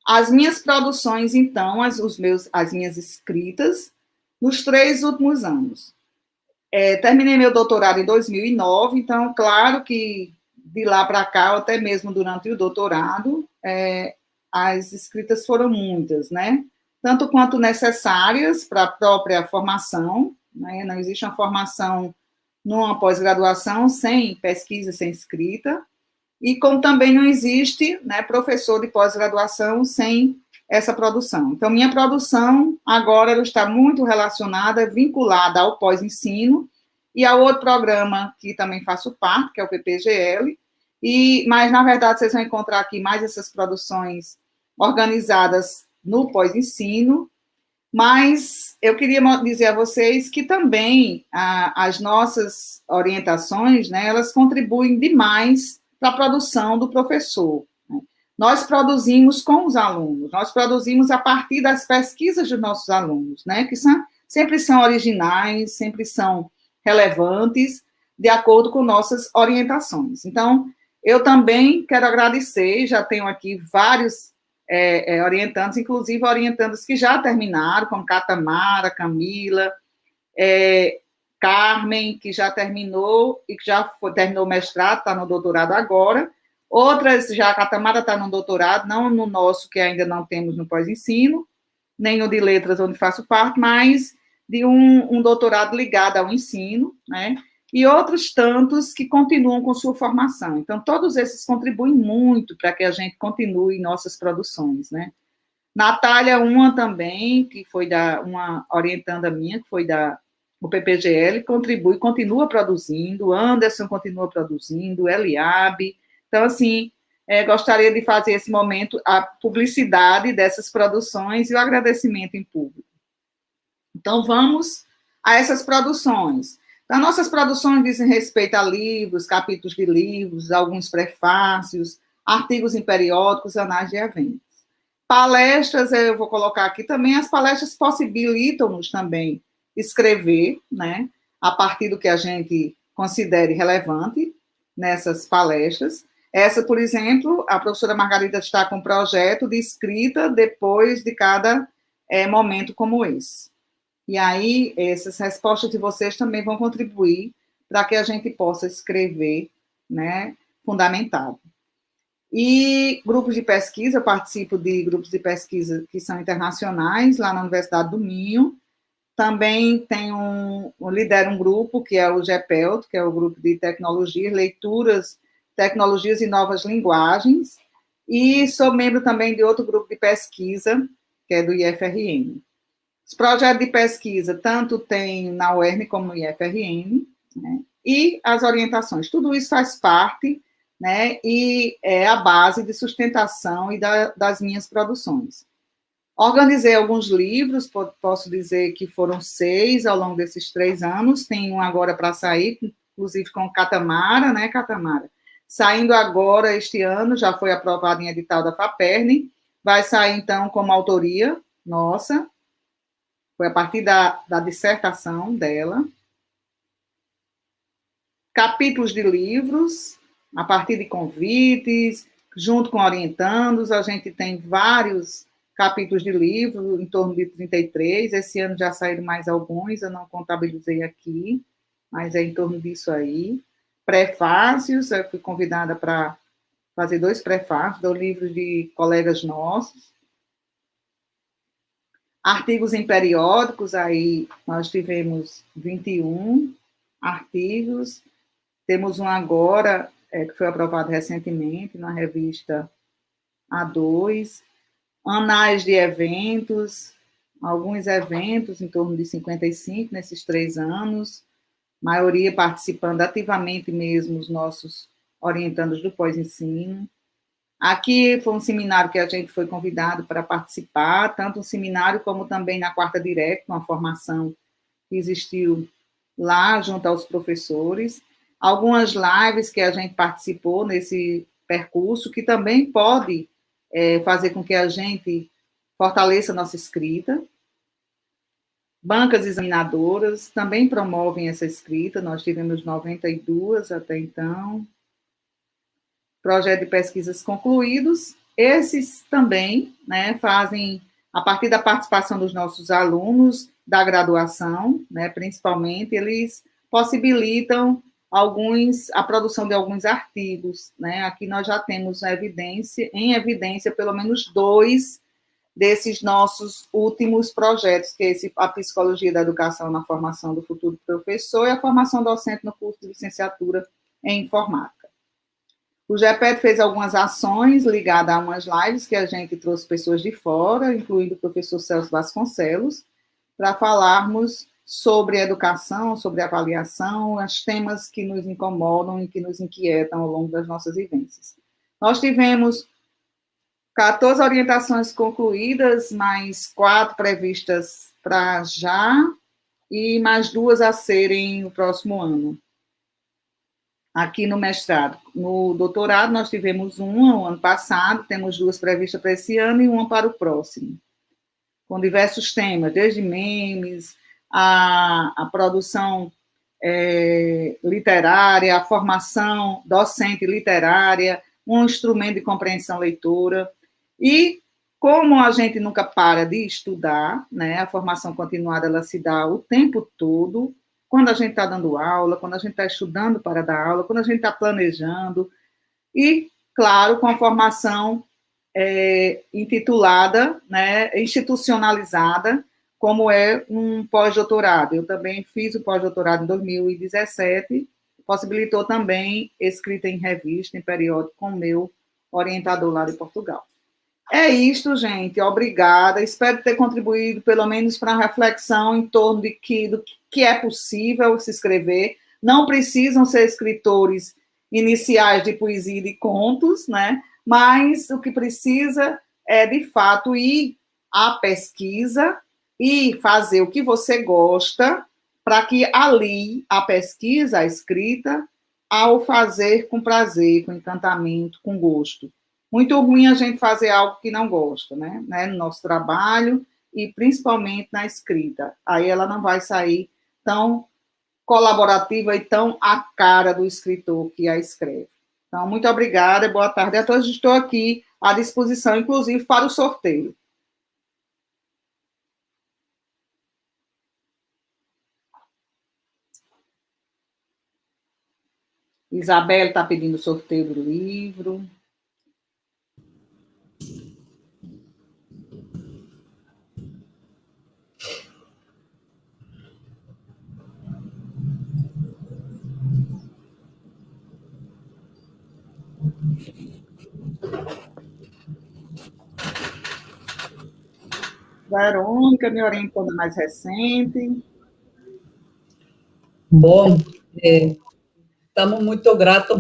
as minhas produções, então, as minhas escritas, nos 3 últimos anos. Terminei meu doutorado em 2009, então, claro que de lá para cá, ou até mesmo durante o doutorado, as escritas foram muitas, né? Tanto quanto necessárias para a própria formação, né? Não existe uma formação numa pós-graduação sem pesquisa, sem escrita, e como também não existe, né, professor de pós-graduação sem essa produção. Então, minha produção agora ela está muito relacionada, vinculada ao pós-ensino e ao outro programa que também faço parte, que é o PPGL, mas, na verdade, vocês vão encontrar aqui mais essas produções organizadas no pós-ensino, mas eu queria dizer a vocês que também as nossas orientações, né, elas contribuem demais para a produção do professor. Né? Nós produzimos com os alunos, nós produzimos a partir das pesquisas dos nossos alunos, né, que sempre são originais, sempre são relevantes, de acordo com nossas orientações. Então, eu também quero agradecer, já tenho aqui vários orientandos, inclusive orientandos que já terminaram, como Catamara, Camila, Carmen, que já terminou e que já terminou o mestrado, está no doutorado agora. Outras, já a Catamara está no doutorado, não no nosso, que ainda não temos no pós-ensino, nem no de letras, onde faço parte, mas de um doutorado ligado ao ensino, né? E outros tantos que continuam com sua formação. Então, todos esses contribuem muito para que a gente continue nossas produções, né? Natália, uma também, que foi uma orientanda minha, que foi o PPGL, continua produzindo, Anderson continua produzindo, Eliabe. Então, assim, gostaria de fazer esse momento, a publicidade dessas produções e o agradecimento em público. Então, vamos a essas produções. Então, nossas produções dizem respeito a livros, capítulos de livros, alguns prefácios, artigos em periódicos, anais de eventos. Palestras, eu vou colocar aqui também, as palestras possibilitam-nos também escrever, né, a partir do que a gente considere relevante nessas palestras. Essa, por exemplo, a professora Margarida está com um projeto de escrita depois de cada momento como esse. E aí, essas respostas de vocês também vão contribuir para que a gente possa escrever, né, fundamentado. E grupos de pesquisa, eu participo de grupos de pesquisa que são internacionais, lá na Universidade do Minho. Também lidero um grupo, que é o GEPELT, que é o Grupo de Tecnologias, Leituras, Tecnologias e Novas Linguagens. E sou membro também de outro grupo de pesquisa, que é do IFRN. Os projetos de pesquisa, tanto tem na UERN como no IFRN, né? E as orientações, tudo isso faz parte, né? E é a base de sustentação e das minhas produções. Organizei alguns livros, posso dizer que foram 6 ao longo desses 3 anos, tem um agora para sair, inclusive com Catamara, né, Catamara? Saindo agora este ano, já foi aprovado em edital da FAPERN, vai sair então como autoria nossa, foi a partir da dissertação dela. Capítulos de livros, a partir de convites, junto com orientandos, a gente tem vários capítulos de livro, em torno de 33, esse ano já saíram mais alguns, eu não contabilizei aqui, mas é em torno disso aí. Prefácios, eu fui convidada para fazer 2 prefácios, 2 livros de colegas nossos. Artigos em periódicos, aí nós tivemos 21 artigos, temos um agora, que foi aprovado recentemente, na revista A2, anais de eventos, alguns eventos, em torno de 55 nesses 3 anos, maioria participando ativamente mesmo os nossos orientandos do pós-ensino. Aqui foi um seminário que a gente foi convidado para participar, tanto um seminário como também na Quarta Direct, uma formação que existiu lá junto aos professores. algumas lives que a gente participou nesse percurso, que também pode fazer com que a gente fortaleça a nossa escrita. Bancas examinadoras também promovem essa escrita, nós tivemos 92 até então. Projeto de pesquisas concluídos, esses também, né, fazem, a partir da participação dos nossos alunos da graduação, né, principalmente, eles possibilitam a produção de alguns artigos, né, aqui nós já temos em evidência pelo menos 2 desses nossos últimos projetos, que é a Psicologia da Educação na Formação do Futuro Professor e a Formação Docente no curso de Licenciatura em Informática. O GEPED fez algumas ações ligadas a umas lives que a gente trouxe pessoas de fora, incluindo o professor Celso Vasconcelos, para falarmos sobre educação, sobre avaliação, os temas que nos incomodam e que nos inquietam ao longo das nossas vivências. Nós tivemos 14 orientações concluídas, mais 4 previstas para já, e mais 2 a serem no próximo ano. Aqui no mestrado. No doutorado, nós tivemos uma no ano passado, temos 2 previstas para esse ano e uma para o próximo, com diversos temas, desde memes, a produção literária, a formação docente literária, um instrumento de compreensão leitora. E, como a gente nunca para de estudar, né, a formação continuada ela se dá o tempo todo, quando a gente está dando aula, quando a gente está estudando para dar aula, quando a gente está planejando, e, claro, com a formação intitulada, né, institucionalizada, como é um pós-doutorado. Eu também fiz o pós-doutorado em 2017, possibilitou também escrita em revista, em periódico, com o meu orientador lá de Portugal. É isto, gente. Obrigada. Espero ter contribuído, pelo menos, para a reflexão em torno do que é possível se escrever. Não precisam ser escritores iniciais de poesia e de contos, né? Mas o que precisa é, de fato, ir à pesquisa e fazer o que você gosta, para que ali a pesquisa, a escrita, ao fazer com prazer, com encantamento, com gosto. Muito ruim a gente fazer algo que não gosta, né? No nosso trabalho e principalmente na escrita. Aí ela não vai sair tão colaborativa e tão à cara do escritor que a escreve. Então, muito obrigada, boa tarde a todos. Estou aqui à disposição, inclusive, para o sorteio. Isabel está pedindo sorteio do livro. Verônica, me orientando mais recente. Bom, estamos muito gratos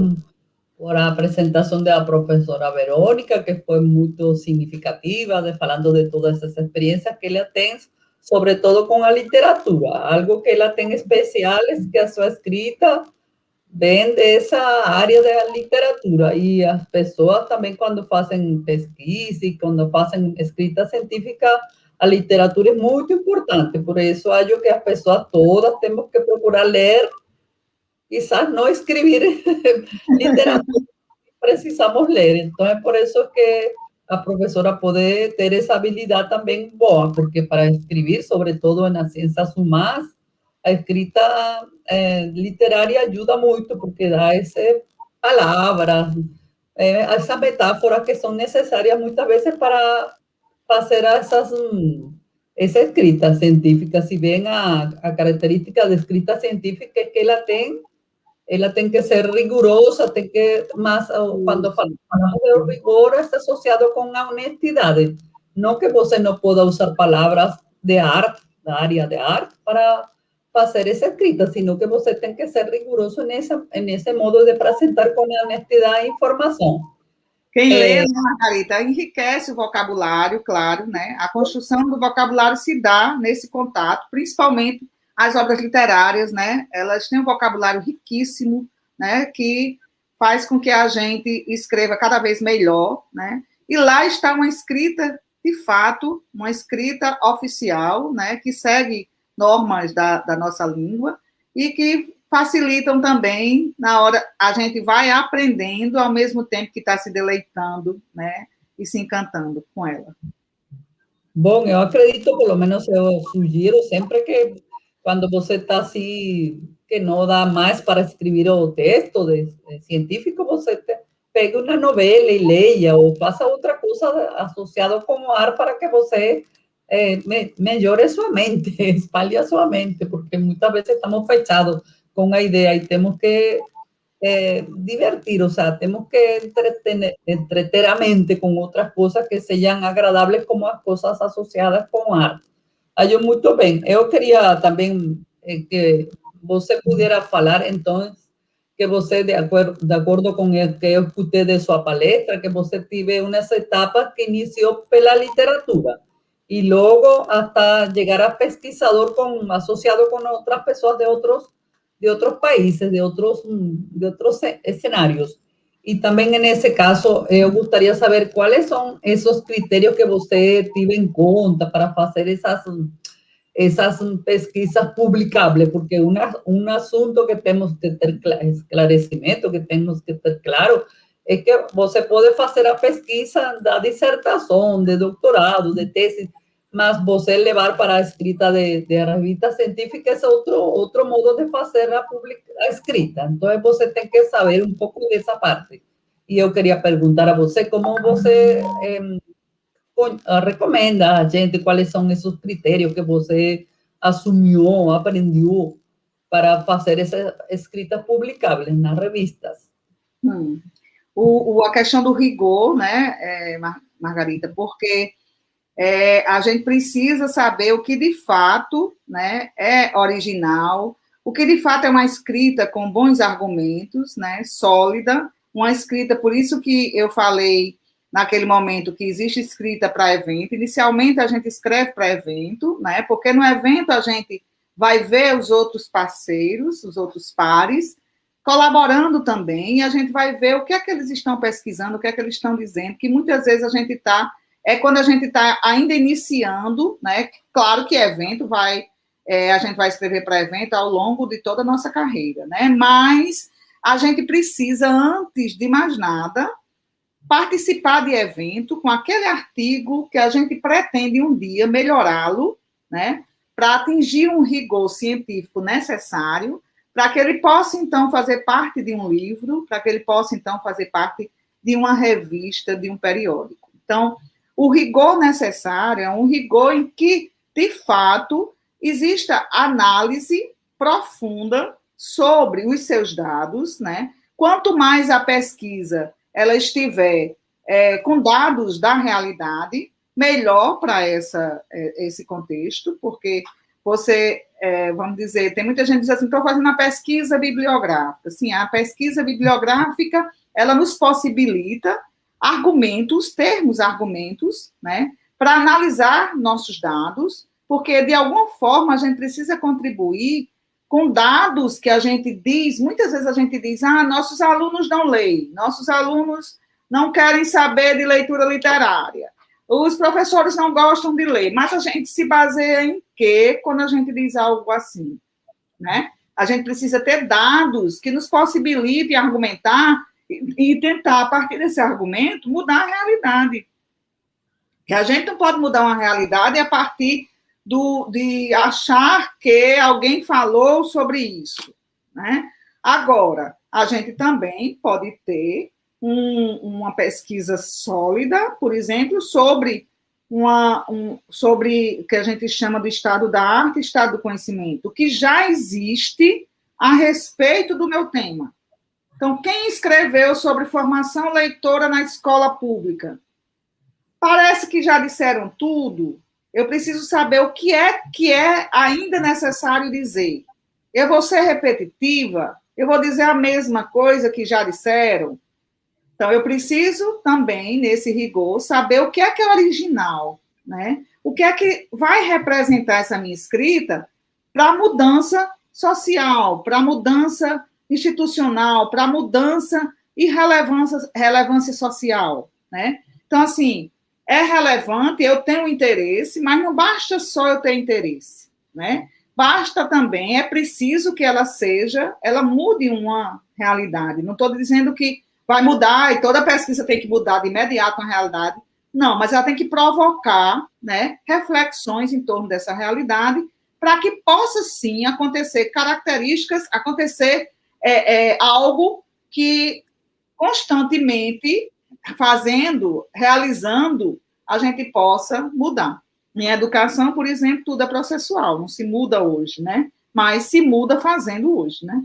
por a apresentação da professora Verônica, que foi muito significativa, falando de todas essas experiências que ela tem, sobretudo com a literatura. Algo que ela tem especial é que a sua escrita vem dessa área da literatura. E as pessoas também, quando fazem pesquisa e quando fazem escrita científica, a literatura é muito importante. Por isso, acho que as pessoas todas temos que procurar ler, quizás não escrever literatura, precisamos ler. Então, é por isso que a professora pode ter essa habilidade também boa, porque para escrever, sobretudo nas ciências humanas, a escrita literária ajuda muito, porque dá essas palavras, essas metáforas que são necessárias muitas vezes para fazer essa escrita científica. Se bem a característica da escrita científica é que ela tem que ser rigorosa, tem que, mas quando falamos de rigor, está associado com a honestidade. Não que você não possa usar palavras de arte, da área de arte, para fazer essa escrita, sino que você tem que ser rigoroso nesse modo de apresentar com honestidade a informação. Quem lê, né, Margarita, enriquece o vocabulário, claro, né? A construção do vocabulário se dá nesse contato, principalmente as obras literárias, né? Elas têm um vocabulário riquíssimo, né, que faz com que a gente escreva cada vez melhor, né, e lá está uma escrita, de fato, uma escrita oficial, né, que segue normas da nossa língua e que facilitam também na hora a gente vai aprendendo ao mesmo tempo que está se deleitando, né, e se encantando com ela. Bom, eu acredito, por lo menos eu sugiro sempre que quando você está assim, que não dá mais para escrever o texto científico, você pegue uma novela e leia, ou faça outra coisa associada com o ar para que você melhore sua mente, espalhe a sua mente, porque muitas vezes estamos fechados com a ideia e temos que divertir, o sea, temos que entreter a mente com outras coisas que sejam agradáveis, como as coisas associadas com arte. Aí, muito bem. Eu queria também que você pudesse falar, então, que você, de acordo com o que eu escutei de sua palestra, que você teve umas etapas que iniciou pela literatura e logo até chegar a pesquisador associado com outras pessoas de outros países, de outros escenarios. E também, nesse caso, eu gostaria de saber quais são esses critérios que você teve em conta para fazer essas pesquisas publicables, porque um assunto que temos que ter esclarecimento, que temos que ter claro, é que você pode fazer a pesquisa da dissertação, de doutorado, de tese, mas você levar para a escrita de revista científica é outro modo de fazer a escrita. Então, você tem que saber um pouco dessa parte. E eu queria perguntar a você como você recomenda a gente, quais são esses critérios que você assumiu, aprendeu para fazer essas escritas publicáveis nas revistas. A questão do rigor, né, Margarita, porque a gente precisa saber o que de fato, né, é original, o que de fato é uma escrita com bons argumentos, né, sólida, uma escrita, por isso que eu falei naquele momento que existe escrita para evento. Inicialmente a gente escreve para evento, né, porque no evento a gente vai ver os outros parceiros, os outros pares, colaborando também, e a gente vai ver o que é que eles estão pesquisando, o que é que eles estão dizendo, que muitas vezes a gente está quando a gente está ainda iniciando, né? Claro que evento a gente vai escrever para evento ao longo de toda a nossa carreira, né? Mas a gente precisa, antes de mais nada, participar de evento com aquele artigo que a gente pretende um dia melhorá-lo, né? Para atingir um rigor científico necessário, para que ele possa, então, fazer parte de um livro, para que ele possa, então, fazer parte de uma revista, de um periódico. Então, o rigor necessário é um rigor em que, de fato, exista análise profunda sobre os seus dados, né? Quanto mais a pesquisa ela estiver com dados da realidade, melhor para esse contexto, porque você, vamos dizer, tem muita gente que diz assim, estou fazendo uma pesquisa bibliográfica. Sim, a pesquisa bibliográfica, ela nos possibilita termos argumentos, né, para analisar nossos dados, porque, de alguma forma, a gente precisa contribuir com dados que a gente diz, muitas vezes a gente diz, nossos alunos não leem, nossos alunos não querem saber de leitura literária, os professores não gostam de ler, mas a gente se baseia em quê quando a gente diz algo assim, né? A gente precisa ter dados que nos possibilitem argumentar e tentar, a partir desse argumento, mudar a realidade. Que a gente não pode mudar uma realidade a partir de achar que alguém falou sobre isso, né? Agora, a gente também pode ter uma pesquisa sólida, por exemplo, sobre sobre o que a gente chama do estado da arte, estado do conhecimento, que já existe a respeito do meu tema. Então, quem escreveu sobre formação leitora na escola pública? Parece que já disseram tudo. Eu preciso saber o que é ainda necessário dizer. Eu vou ser repetitiva? Eu vou dizer a mesma coisa que já disseram? Então, eu preciso também, nesse rigor, saber o que é original, né? O que é que vai representar essa minha escrita para a mudança social, para a mudança institucional, para mudança e relevância social, né? Então, assim, é relevante, eu tenho interesse, mas não basta só eu ter interesse, né? Basta também, é preciso que ela mude uma realidade. Não estou dizendo que vai mudar e toda pesquisa tem que mudar de imediato a realidade. Não, mas ela tem que provocar, né, reflexões em torno dessa realidade para que possa, sim, acontecer algo que constantemente realizando, a gente possa mudar. Em educação, por exemplo, tudo é processual, não se muda hoje, né? Mas se muda fazendo hoje, né?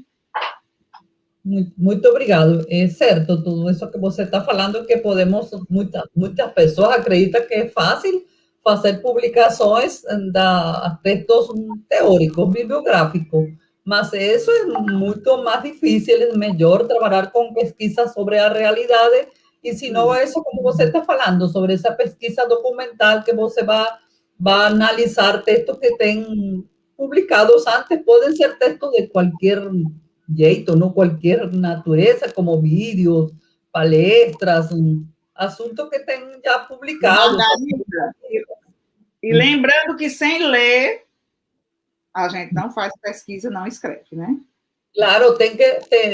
Muito obrigado. É certo, tudo isso que você está falando, que podemos, muitas pessoas acreditam que é fácil fazer publicações de textos teóricos, bibliográficos, mas isso é muito mais difícil, é melhor trabalhar com pesquisa sobre a realidade, e se não é isso, como você está falando, sobre essa pesquisa documental que você vai analisar textos que têm publicados antes, podem ser textos de qualquer jeito, no qualquer natureza, como vídeos, palestras, assuntos que tem já publicados. E lembrando que sem ler, a gente não faz pesquisa, não escreve, né? Claro,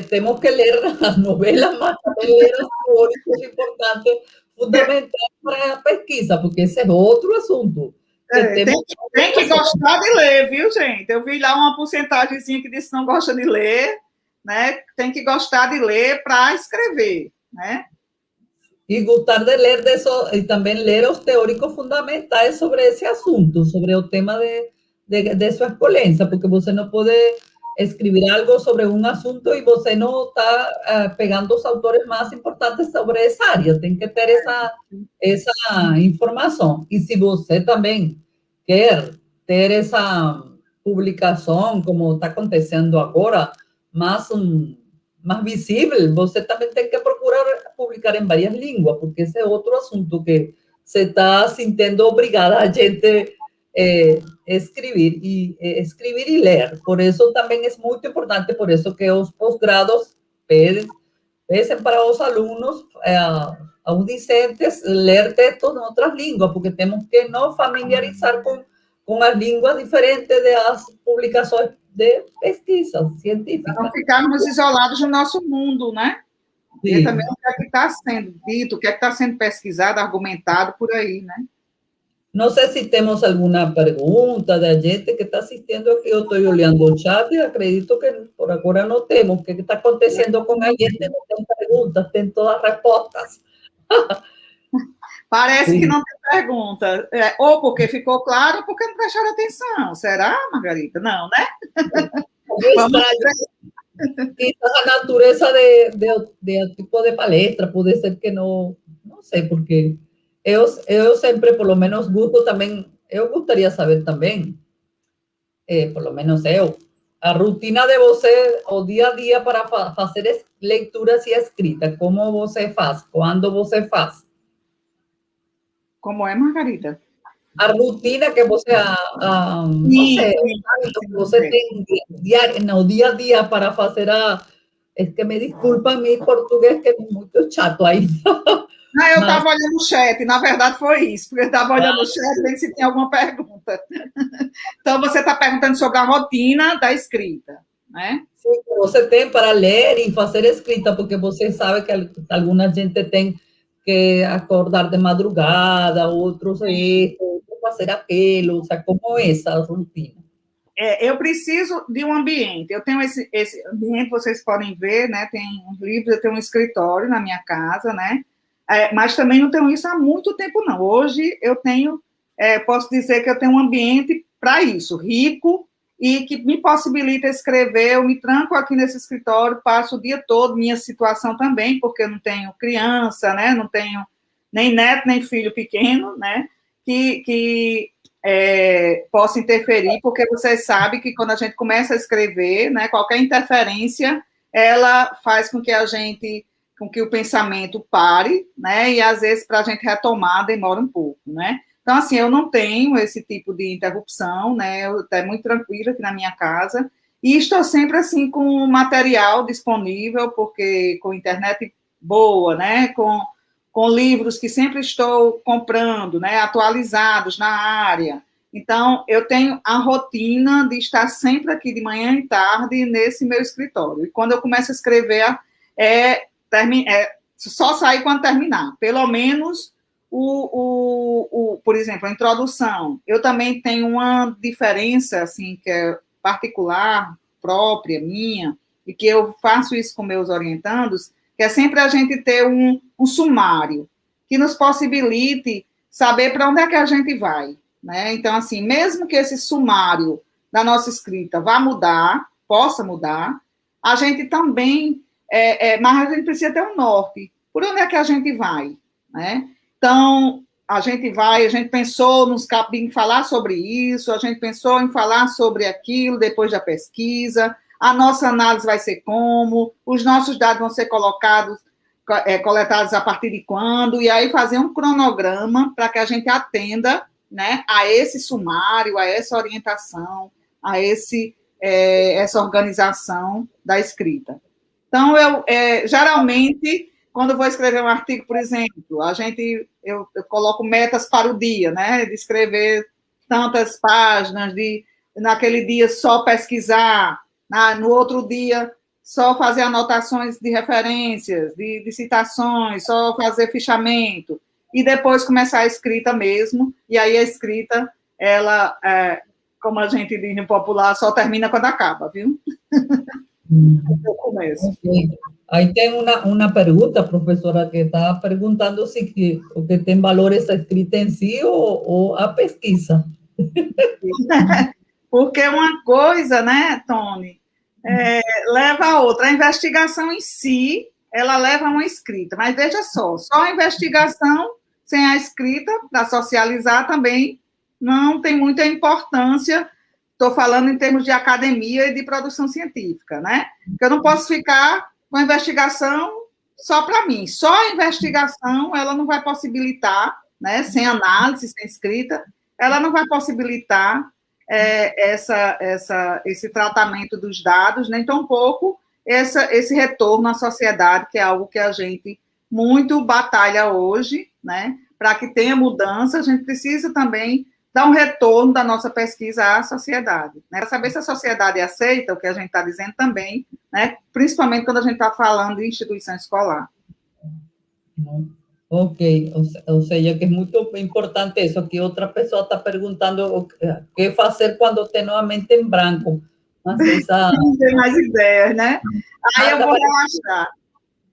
temos que ler as novelas, mas também ler os teóricos importantes, fundamentais para a pesquisa, porque esse é outro assunto. Tem que gostar de ler, viu, gente? Eu vi lá uma porcentagemzinha que disse que não gosta de ler, né? Tem que gostar de ler para escrever, né? E gostar de ler e também ler os teóricos fundamentais sobre esse assunto, sobre o tema de sua escolha, porque você não pode escrever algo sobre um assunto e você não está pegando os autores mais importantes sobre essa área. Tem que ter essa informação. E se você também quer ter essa publicação, como está acontecendo agora, mais visível, você também tem que procurar publicar em várias línguas, porque esse é outro assunto que você está sentindo obrigada a gente escrever e ler. Por isso também é muito importante, por isso que os pós-grados pedem para os alunos, aos discentes, ler textos em outras línguas, porque temos que nos familiarizar com as línguas diferentes das publicações de pesquisa científica. Para não ficarmos isolados no nosso mundo, né? E também o que é que está sendo dito, o que é que está sendo pesquisado, argumentado por aí, né? Não sei se temos alguma pergunta da gente que está assistindo aqui. Eu estou olhando o chat e acredito que por agora não temos. O que está acontecendo com a gente? Não tem perguntas, tem todas as respostas. Parece Sim. que não tem pergunta. Ou porque ficou claro, ou porque não prestaram atenção. Será, Margarita? Não, né? Vamos a natureza de tipo de palestra pode ser que não sei, porque eu sempre, por lo menos, gosto também, eu gostaria saber também, por lo menos a rotina de você, o dia a dia para fazer leituras e escrita, como você faz, quando você faz. Como é, Margarita? A rotina que você, não sei, você tem no dia a dia para fazer es que me desculpa mi português, que é muito chato ainda. Não, eu estava olhando o chat, na verdade foi isso, porque eu estava olhando o chat, vendo se tem alguma pergunta. Então, você está perguntando sobre a rotina da escrita, né? Sim, você tem para ler e fazer escrita, porque você sabe que alguma gente tem que acordar de madrugada, outros fazer aquilo, como essa rotina. Eu preciso de um ambiente. Eu tenho esse ambiente, vocês podem ver, né? Tem uns livros, eu tenho um escritório na minha casa, né? Mas também não tenho isso há muito tempo, não. Hoje eu tenho, posso dizer que eu tenho um ambiente para isso, rico, e que me possibilita escrever. Eu me tranco aqui nesse escritório, passo o dia todo, minha situação também, porque eu não tenho criança, né? Não tenho nem neto, nem filho pequeno, né? Que possa interferir, porque você sabe que quando a gente começa a escrever, né, qualquer interferência, ela faz com que o pensamento pare, né, e às vezes para a gente retomar demora um pouco, né. Então, assim, eu não tenho esse tipo de interrupção, né, eu estou muito tranquila aqui na minha casa, E estou sempre, assim, com material disponível, porque com internet boa, né? Com livros que sempre estou comprando, né? Atualizados na área. Então, eu tenho a rotina de estar sempre aqui de manhã e tarde nesse meu escritório. E quando eu começo a escrever, só sair quando terminar. Pelo menos, por exemplo, a introdução. Eu também tenho uma diferença, assim, que é particular, própria, minha, e que eu faço isso com meus orientandos, que é sempre a gente ter um sumário que nos possibilite saber para onde é que a gente vai, né? Então, assim, mesmo que esse sumário da nossa escrita vá mudar, possa mudar, a gente também, mas a gente precisa ter um norte. Por onde é que a gente vai, né? Então, a gente pensou em falar sobre isso, a gente pensou em falar sobre aquilo depois da pesquisa, a nossa análise vai ser como, os nossos dados vão ser coletados a partir de quando, e aí fazer um cronograma para que a gente atenda, né, a esse sumário, a essa orientação, a essa organização da escrita. Então, geralmente, quando eu vou escrever um artigo, por exemplo, eu coloco metas para o dia, né, de escrever tantas páginas, naquele dia só pesquisar, no outro dia só fazer anotações de referências, de citações, só fazer fichamento, e depois começar a escrita mesmo, e aí a escrita, ela, como a gente diz no popular, só termina quando acaba, viu? Eu começo. Okay. Aí tem uma pergunta, professora, que está perguntando se o que tem valor é a escrita em si ou a pesquisa. Porque uma coisa, né, Tony, leva a outra. A investigação em si, ela leva a uma escrita. Mas veja só a investigação sem a escrita, para socializar também, não tem muita importância. Estou falando em termos de academia e de produção científica, né? Porque eu não posso ficar com a investigação só para mim. Só a investigação, ela não vai possibilitar, né, sem análise, sem escrita, ela não vai possibilitar esse tratamento dos dados, nem tampouco esse retorno à sociedade, que é algo que a gente muito batalha hoje, né? Para que tenha mudança, a gente precisa também dar um retorno da nossa pesquisa à sociedade, né? Para saber se a sociedade aceita o que a gente está dizendo também, né? Principalmente quando a gente está falando de instituição escolar. Ok, ou seja, que é muito importante isso, que outra pessoa está perguntando o que fazer quando tem uma mente em branco. Mas não tem mais ideias, né? Aí eu vou relaxar.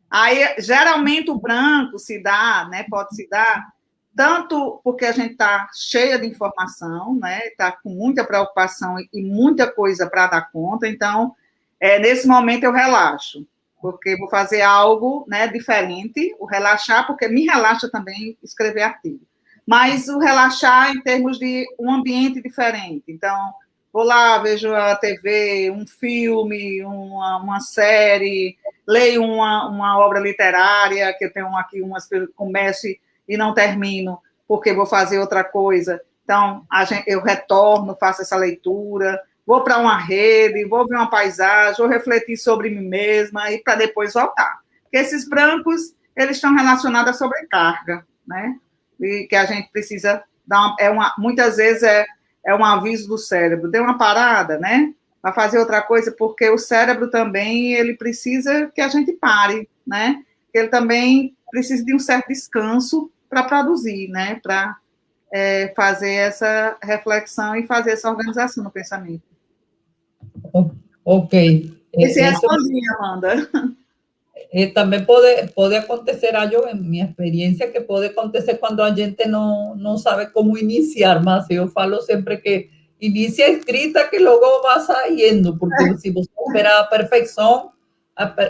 Aí, geralmente, o branco se dá, né? Pode se dar, tanto porque a gente está cheia de informação, né? Está com muita preocupação e muita coisa para dar conta. Então, nesse momento, eu relaxo, porque vou fazer algo, né, diferente, o relaxar, porque me relaxa também escrever artigo. Mas o relaxar em termos de um ambiente diferente. Então, vou lá, vejo a TV, um filme, uma série, leio uma obra literária, que eu tenho aqui umas que eu começo e não termino, porque vou fazer outra coisa. Então, eu retorno, faço essa leitura, vou para uma rede, vou ver uma paisagem, vou refletir sobre mim mesma e para depois voltar. Porque esses brancos, eles estão relacionados à sobrecarga, né? E que a gente precisa dar muitas vezes é um aviso do cérebro, dê uma parada, né? Para fazer outra coisa, porque o cérebro também, ele precisa que a gente pare, né? Ele também precisa de um certo descanso para produzir, né? Para fazer essa reflexão e fazer essa organização no pensamento. Ok. Esse respondi, Amanda. Também pode acontecer algo, em minha experiência, que pode acontecer quando a gente não sabe como iniciar, mas eu falo sempre que inicia a escrita que logo vai saindo, porque se você esperar a perfeição,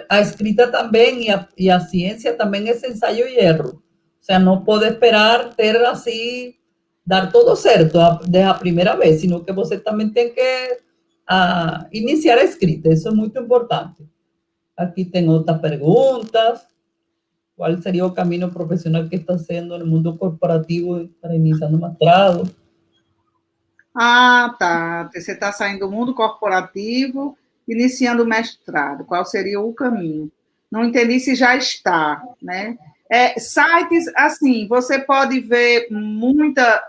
a escrita também e a ciência também é ensaio e erro. O sea, não pode esperar ter assim, dar todo certo desde a primeira vez, sino que você também tem que iniciar a escrita, isso é muito importante. Aquí tengo otras preguntas. ¿Cuál sería el camino profesional que está haciendo en el mundo corporativo para iniciar un mestrado? Ah, tá. Você está saindo do mundo corporativo iniciando o mestrado, qual seria o caminho? Não entendi se já está, né? Sites, assim, você pode ver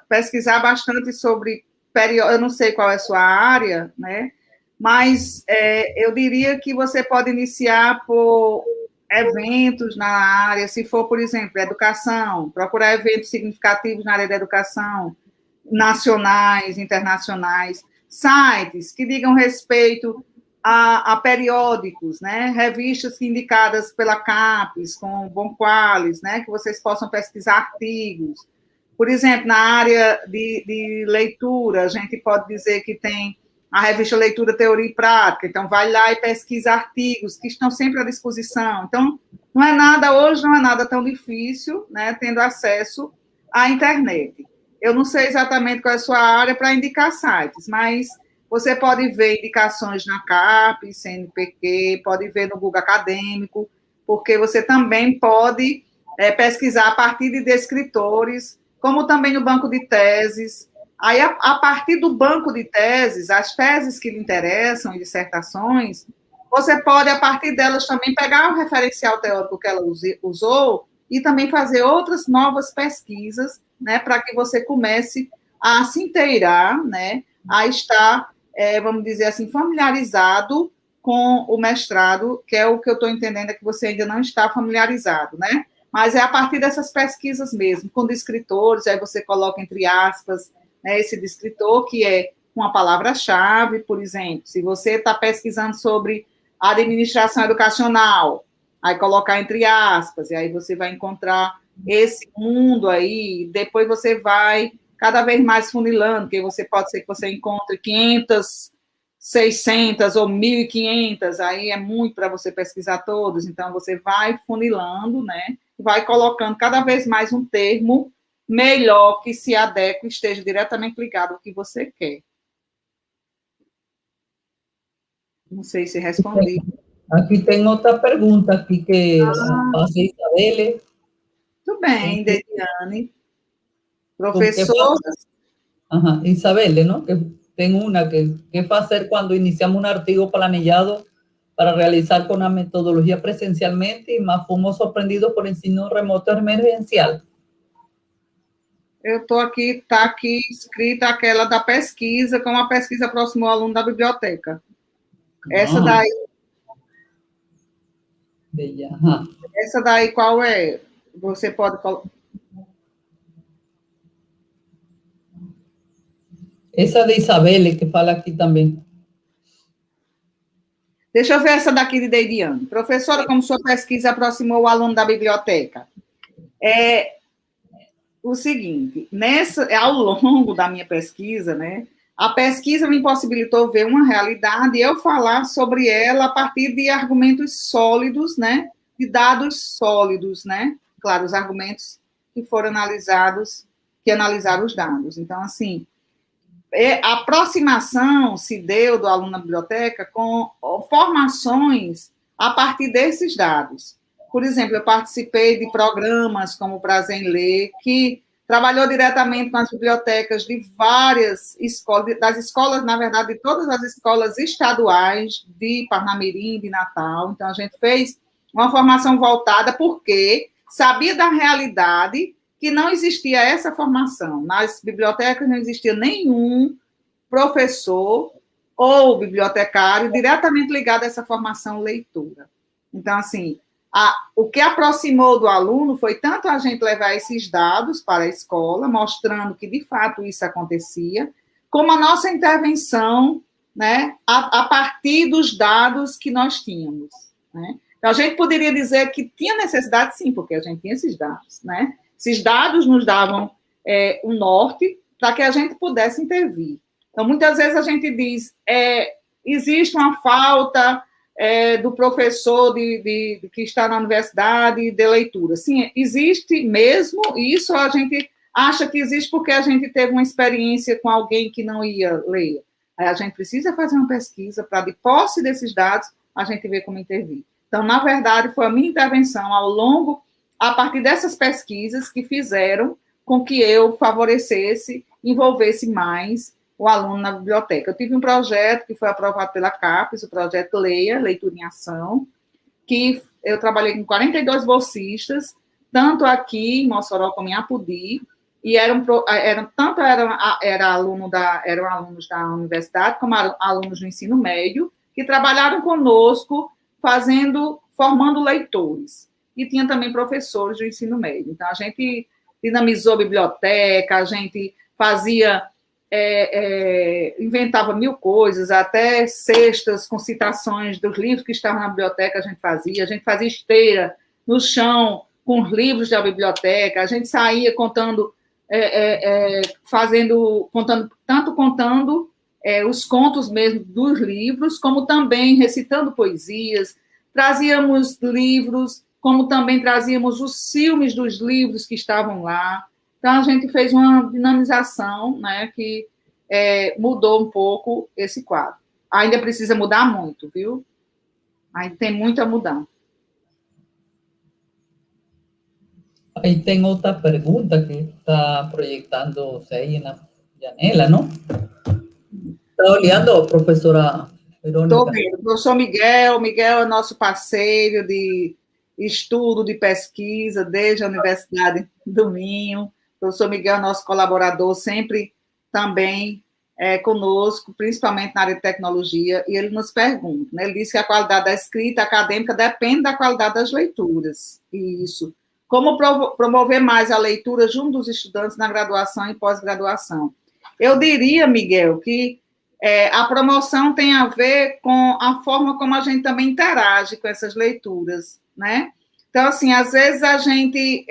pesquisar bastante sobre eu não sei qual é a sua área, né? Mas eu diria que você pode iniciar por eventos na área, se for, por exemplo, educação, procurar eventos significativos na área da educação, nacionais, internacionais, sites que digam respeito a periódicos, né? Revistas indicadas pela CAPES, com Bom Qualis, né? Que vocês possam pesquisar artigos. Por exemplo, na área de leitura, a gente pode dizer que tem a revista Leitura, Teoria e Prática, então vai lá e pesquisa artigos que estão sempre à disposição. Então, hoje não é nada tão difícil, né, tendo acesso à internet. Eu não sei exatamente qual é a sua área para indicar sites, mas você pode ver indicações na CAPES, CNPq, pode ver no Google Acadêmico, porque você também pode pesquisar a partir de descritores, como também no banco de teses. Aí, a partir do banco de teses, as teses que lhe interessam e dissertações, você pode, a partir delas, também pegar o referencial teórico que ela usou e também fazer outras novas pesquisas, né, para que você comece a se inteirar, né, a estar, vamos dizer assim, familiarizado com o mestrado, que é o que eu estou entendendo, é que você ainda não está familiarizado, né? Mas é a partir dessas pesquisas mesmo, com descritores, aí você coloca entre aspas, né, esse descritor, que é uma palavra-chave, por exemplo, se você está pesquisando sobre administração educacional, aí colocar entre aspas, e aí você vai encontrar esse mundo aí, depois você vai cada vez mais funilando, porque pode ser que você encontre 500, 600 ou 1.500, aí é muito para você pesquisar todos, então você vai funilando, né, vai colocando cada vez mais um termo melhor que se adeque e esteja diretamente ligado ao que você quer. Não sei se respondi. Aqui tem outra pergunta aqui que faz Isabelle. Tudo bem, Dediane. Professora. Isabelle, ¿no? Que tengo una que hacer cuando iniciamos un artículo planillado para realizar con la metodología presencialmente y más fuimos sorprendidos por ensino remoto emergencial. Eu estou aqui, está aqui escrita aquela da pesquisa, como a pesquisa aproximou o aluno da biblioteca. Essa daí. Bella. Essa daí qual é? Você pode colocar. Essa de Isabelle, que fala aqui também. Deixa eu ver essa daqui de Deidiane. Professora, como sua pesquisa aproximou o aluno da biblioteca? O seguinte, ao longo da minha pesquisa, né, a pesquisa me possibilitou ver uma realidade e eu falar sobre ela a partir de argumentos sólidos, né, de dados sólidos, né, claro, os argumentos que foram analisados, que analisaram os dados. Então, assim, a aproximação se deu do aluno na biblioteca com formações a partir desses dados. Por exemplo, eu participei de programas como o Prazer em Ler, que trabalhou diretamente com as bibliotecas de várias escolas, das escolas, na verdade, de todas as escolas estaduais de Parnamirim, de Natal. Então, a gente fez uma formação voltada porque sabia da realidade que não existia essa formação. Nas bibliotecas não existia nenhum professor ou bibliotecário diretamente ligado a essa formação leitura. Então, assim, o que aproximou do aluno foi tanto a gente levar esses dados para a escola, mostrando que, de fato, isso acontecia, como a nossa intervenção, né, a partir dos dados que nós tínhamos, né? Então, a gente poderia dizer que tinha necessidade, sim, porque a gente tinha esses dados, né? Esses dados nos davam um norte para que a gente pudesse intervir. Então, muitas vezes a gente diz, existe uma falta do professor que está na universidade de leitura. Sim, existe mesmo, e isso a gente acha que existe porque a gente teve uma experiência com alguém que não ia ler. Aí a gente precisa fazer uma pesquisa para, de posse desses dados, a gente ver como intervir. Então, na verdade, foi a minha intervenção a partir dessas pesquisas que fizeram com que eu favorecesse, envolvesse mais o aluno na biblioteca. Eu tive um projeto que foi aprovado pela CAPES, o projeto Leia, Leitura em Ação, que eu trabalhei com 42 bolsistas, tanto aqui em Mossoró como em Apodi, e eram alunos da universidade, como alunos do ensino médio, que trabalharam conosco formando leitores. E tinha também professores do ensino médio. Então, a gente dinamizou a biblioteca, a gente fazia, inventava 1000 coisas, até cestas com citações dos livros que estavam na biblioteca, a gente fazia esteira no chão com os livros da biblioteca, a gente saía contando os contos mesmo dos livros, como também recitando poesias, trazíamos livros, como também trazíamos os filmes dos livros que estavam lá. Então, a gente fez uma dinamização, né, que mudou um pouco esse quadro. Ainda precisa mudar muito, viu? Ainda tem muito a mudar. Aí tem outra pergunta que está proyectándose aí na janela, não? Está olhando, professora Verônica? Estou vendo. O professor Miguel é nosso parceiro de estudo, de pesquisa, desde a Universidade do Minho. O professor Miguel é nosso colaborador, sempre também conosco, principalmente na área de tecnologia, e ele nos pergunta, né? Ele diz que a qualidade da escrita acadêmica depende da qualidade das leituras. Isso. Como promover mais a leitura junto dos estudantes na graduação e pós-graduação? Eu diria, Miguel, que a promoção tem a ver com a forma como a gente também interage com essas leituras, né? Então, assim, às vezes a gente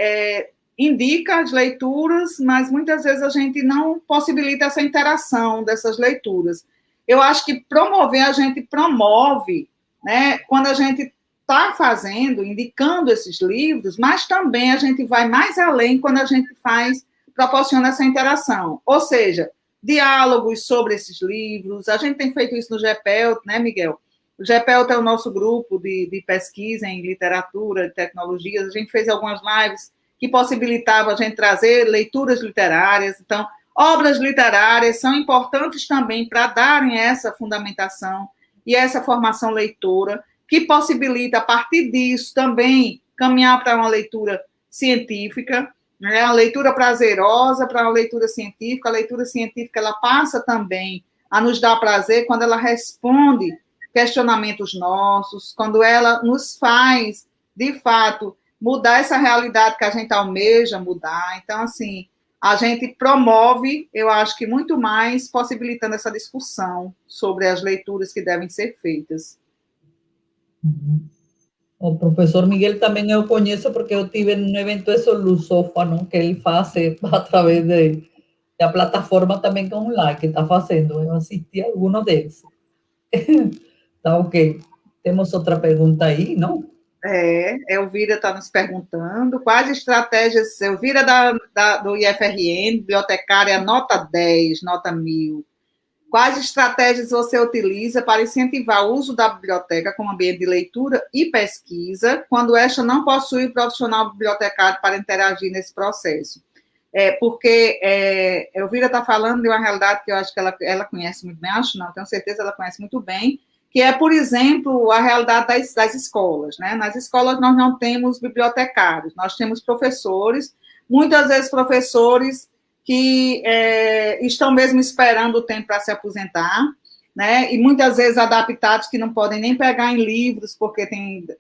indica as leituras, mas muitas vezes a gente não possibilita essa interação dessas leituras. Eu acho que a gente promove, né, quando a gente está indicando esses livros, mas também a gente vai mais além quando a gente proporciona essa interação. Ou seja, diálogos sobre esses livros. A gente tem feito isso no GEPELT, né, Miguel? O GEPELT é o nosso grupo de pesquisa em literatura, tecnologias. A gente fez algumas lives que possibilitavam a gente trazer leituras literárias. Então, obras literárias são importantes também para darem essa fundamentação e essa formação leitora, que possibilita, a partir disso, também caminhar para uma leitura científica, né? A leitura prazerosa para uma leitura científica. A leitura científica ela passa também a nos dar prazer quando ela responde questionamentos nossos, quando ela nos faz, de fato, mudar essa realidade que a gente almeja mudar. Então, assim, a gente promove, eu acho que muito mais, possibilitando essa discussão sobre as leituras que devem ser feitas. O professor Miguel também eu conheço porque eu tive no evento de Lusófano que ele faz através da plataforma também online que está fazendo. Eu assisti a alguns deles. Tá ok. Temos outra pergunta aí, não? Elvira está nos perguntando quais estratégias, Elvira do IFRN, bibliotecária nota 10, nota 1000. Quais estratégias você utiliza para incentivar o uso da biblioteca como ambiente de leitura e pesquisa, quando esta não possui profissional bibliotecário para interagir nesse processo? Porque Elvira está falando de uma realidade que eu acho que ela conhece muito bem, tenho certeza que ela conhece muito bem, que é, por exemplo, a realidade das escolas, né? Nas escolas nós não temos bibliotecários, nós temos professores, muitas vezes professores que estão mesmo esperando o tempo para se aposentar, né? E muitas vezes adaptados que não podem nem pegar em livros, porque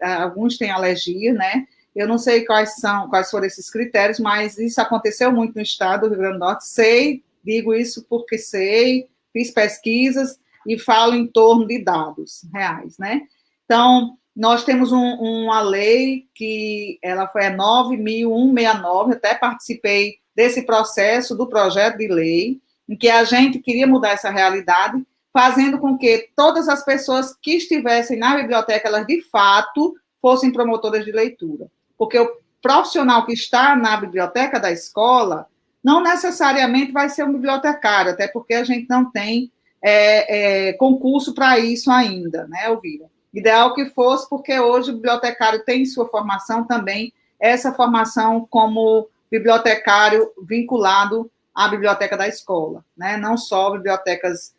alguns têm alergia, né? Eu não sei quais foram esses critérios, mas isso aconteceu muito no estado do Rio Grande do Norte. Digo isso porque sei, fiz pesquisas e falo em torno de dados reais, né? Então, nós temos uma lei que ela foi 9.169, até participei desse processo, do projeto de lei, em que a gente queria mudar essa realidade, fazendo com que todas as pessoas que estivessem na biblioteca, elas de fato fossem promotoras de leitura. Porque o profissional que está na biblioteca da escola não necessariamente vai ser um bibliotecário, até porque a gente não tem concurso para isso ainda, né, Elvira? Ideal que fosse, porque hoje o bibliotecário tem em sua formação também essa formação como bibliotecário vinculado a biblioteca da escola, né? Não só bibliotecas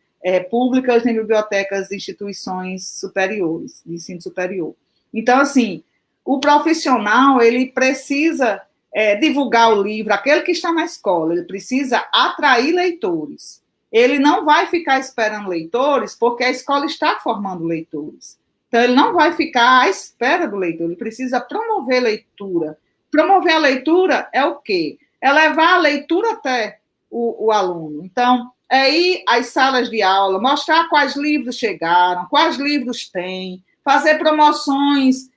públicas, nem bibliotecas de instituições superiores, de ensino superior. Então, assim, o profissional, ele precisa divulgar o livro, aquele que está na escola, ele precisa atrair leitores. Ele não vai ficar esperando leitores, porque a escola está formando leitores. Então, ele não vai ficar à espera do leitor, ele precisa promover leitura. Promover a leitura é o quê? É levar a leitura até o aluno. Então, é ir às salas de aula, mostrar quais livros chegaram, quais livros tem, fazer promoções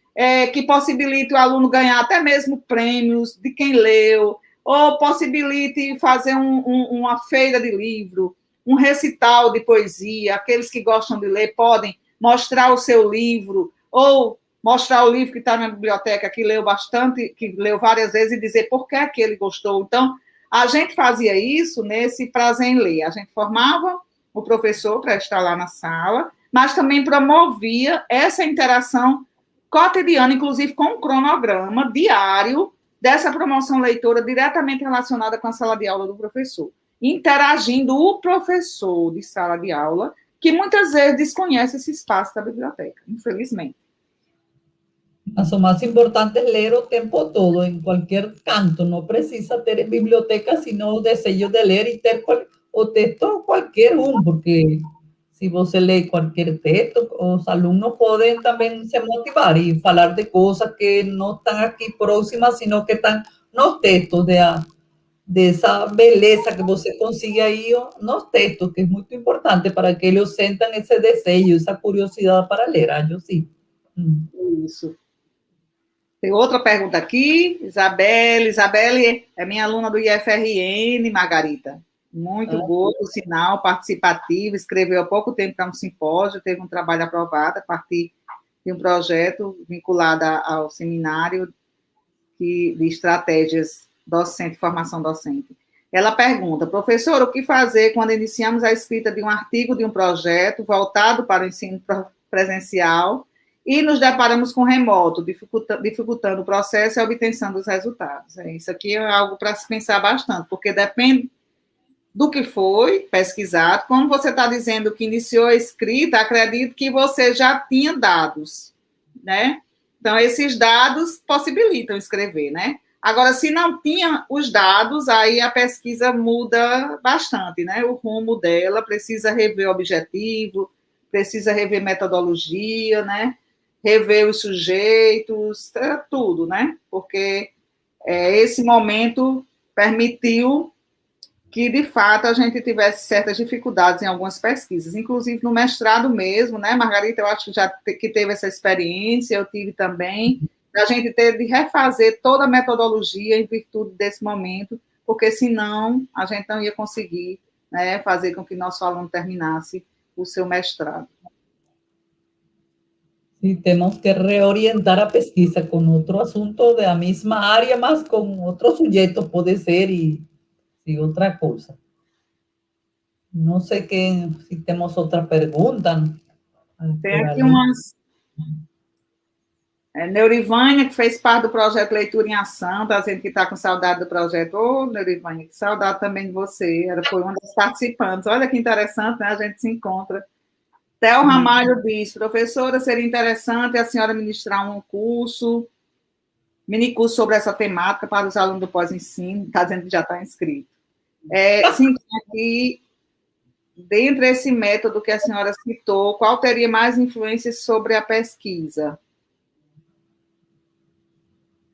que possibilitem o aluno ganhar até mesmo prêmios de quem leu, ou possibilite fazer uma feira de livro, um recital de poesia. Aqueles que gostam de ler podem mostrar o seu livro, ou mostrar o livro que está na biblioteca, que leu bastante, que leu várias vezes, e dizer por que ele gostou. Então, a gente fazia isso nesse prazer em ler. A gente formava o professor para estar lá na sala, mas também promovia essa interação cotidiana, inclusive com um cronograma diário dessa promoção leitora diretamente relacionada com a sala de aula do professor, interagindo o professor de sala de aula, que muitas vezes desconhece esse espaço da biblioteca, infelizmente. Mas o más importante es leer o tempo todo, en cualquier canto. No precisa ter en biblioteca, sino o desejo de ler y ter o texto cualquier un, porque si você lê cualquier texto, os alunos podem também se motivar e falar de coisas que não estão aqui próximas, sino que estão nos textos, dessa beleza que você consigue aí nos textos, que é muito importante para que eles sentam esse desejo, essa curiosidade para ler, acho sim. Isso. Tem outra pergunta aqui, Isabelle. Isabelle é minha aluna do IFRN, Margarita. Muito boa, por sinal, participativa, escreveu há pouco tempo para um simpósio, teve um trabalho aprovado a partir de um projeto vinculado ao seminário de estratégias docente, formação docente. Ela pergunta, professor, o que fazer quando iniciamos a escrita de um artigo de um projeto voltado para o ensino presencial e nos deparamos com remoto, dificultando o processo e a obtenção dos resultados? Isso aqui é algo para se pensar bastante, porque depende do que foi pesquisado. Como você está dizendo que iniciou a escrita, acredito que você já tinha dados, né? Então, esses dados possibilitam escrever, né? Agora, se não tinha os dados, aí a pesquisa muda bastante, né? O rumo dela precisa rever o objetivo, precisa rever metodologia, né? Rever os sujeitos, tudo, né? Porque esse momento permitiu que, de fato, a gente tivesse certas dificuldades em algumas pesquisas, inclusive no mestrado mesmo, né, Margarita? Eu acho que já teve essa experiência, eu tive também, a gente teve de refazer toda a metodologia em virtude desse momento, porque senão a gente não ia conseguir, né, fazer com que nosso aluno terminasse o seu mestrado. Sí, temos que reorientar a pesquisa com outro assunto da mesma área, mas com outro sujeito, pode ser, e outra coisa. Não sei se temos outra pergunta. Tem aqui umas... Neurivânia, que fez parte do projeto Leitura em Ação, está dizendo que está com saudade do projeto. Ô, Neurivânia, que saudade também de você. Foi uma das participantes. Olha que interessante, né? A gente se encontra. Theo Ramalho diz, professora, seria interessante a senhora ministrar um curso, minicurso sobre essa temática para os alunos do pós-ensino. Está dizendo que já está inscrito. Sim, aqui, dentro desse método que a senhora citou, qual teria mais influência sobre a pesquisa?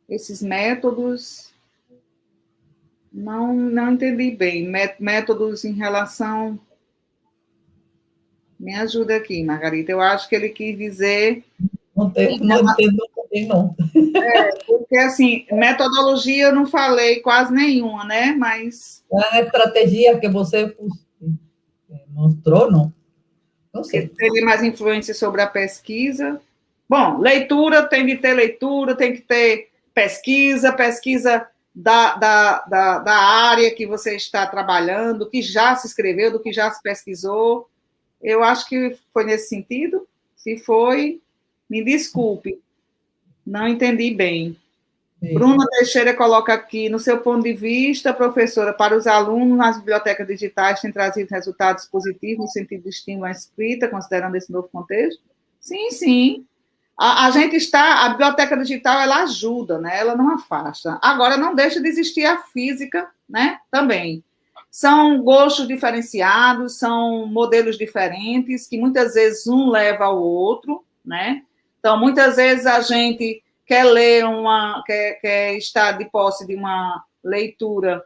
Esses métodos, não entendi bem. Métodos em relação... Me ajuda aqui, Margarita. Eu acho que ele quis dizer... Não entendo também, não. Porque, assim, metodologia eu não falei quase nenhuma, né? Mas... A estratégia que você mostrou, não? Não sei. Teria mais influência sobre a pesquisa. Bom, leitura, tem que ter leitura, tem que ter pesquisa da área que você está trabalhando, do que já se escreveu, do que já se pesquisou. Eu acho que foi nesse sentido. Se foi, me desculpe. Não entendi bem. Bruna Teixeira coloca aqui, no seu ponto de vista, professora, para os alunos, as bibliotecas digitais têm trazido resultados positivos no sentido de estímulo à escrita, considerando esse novo contexto? Sim, sim. A biblioteca digital, ela ajuda, né? Ela não afasta. Agora, não deixa de existir a física, né? Também. São gostos diferenciados, são modelos diferentes, que muitas vezes um leva ao outro, né? Então, muitas vezes a gente quer ler quer estar de posse de uma leitura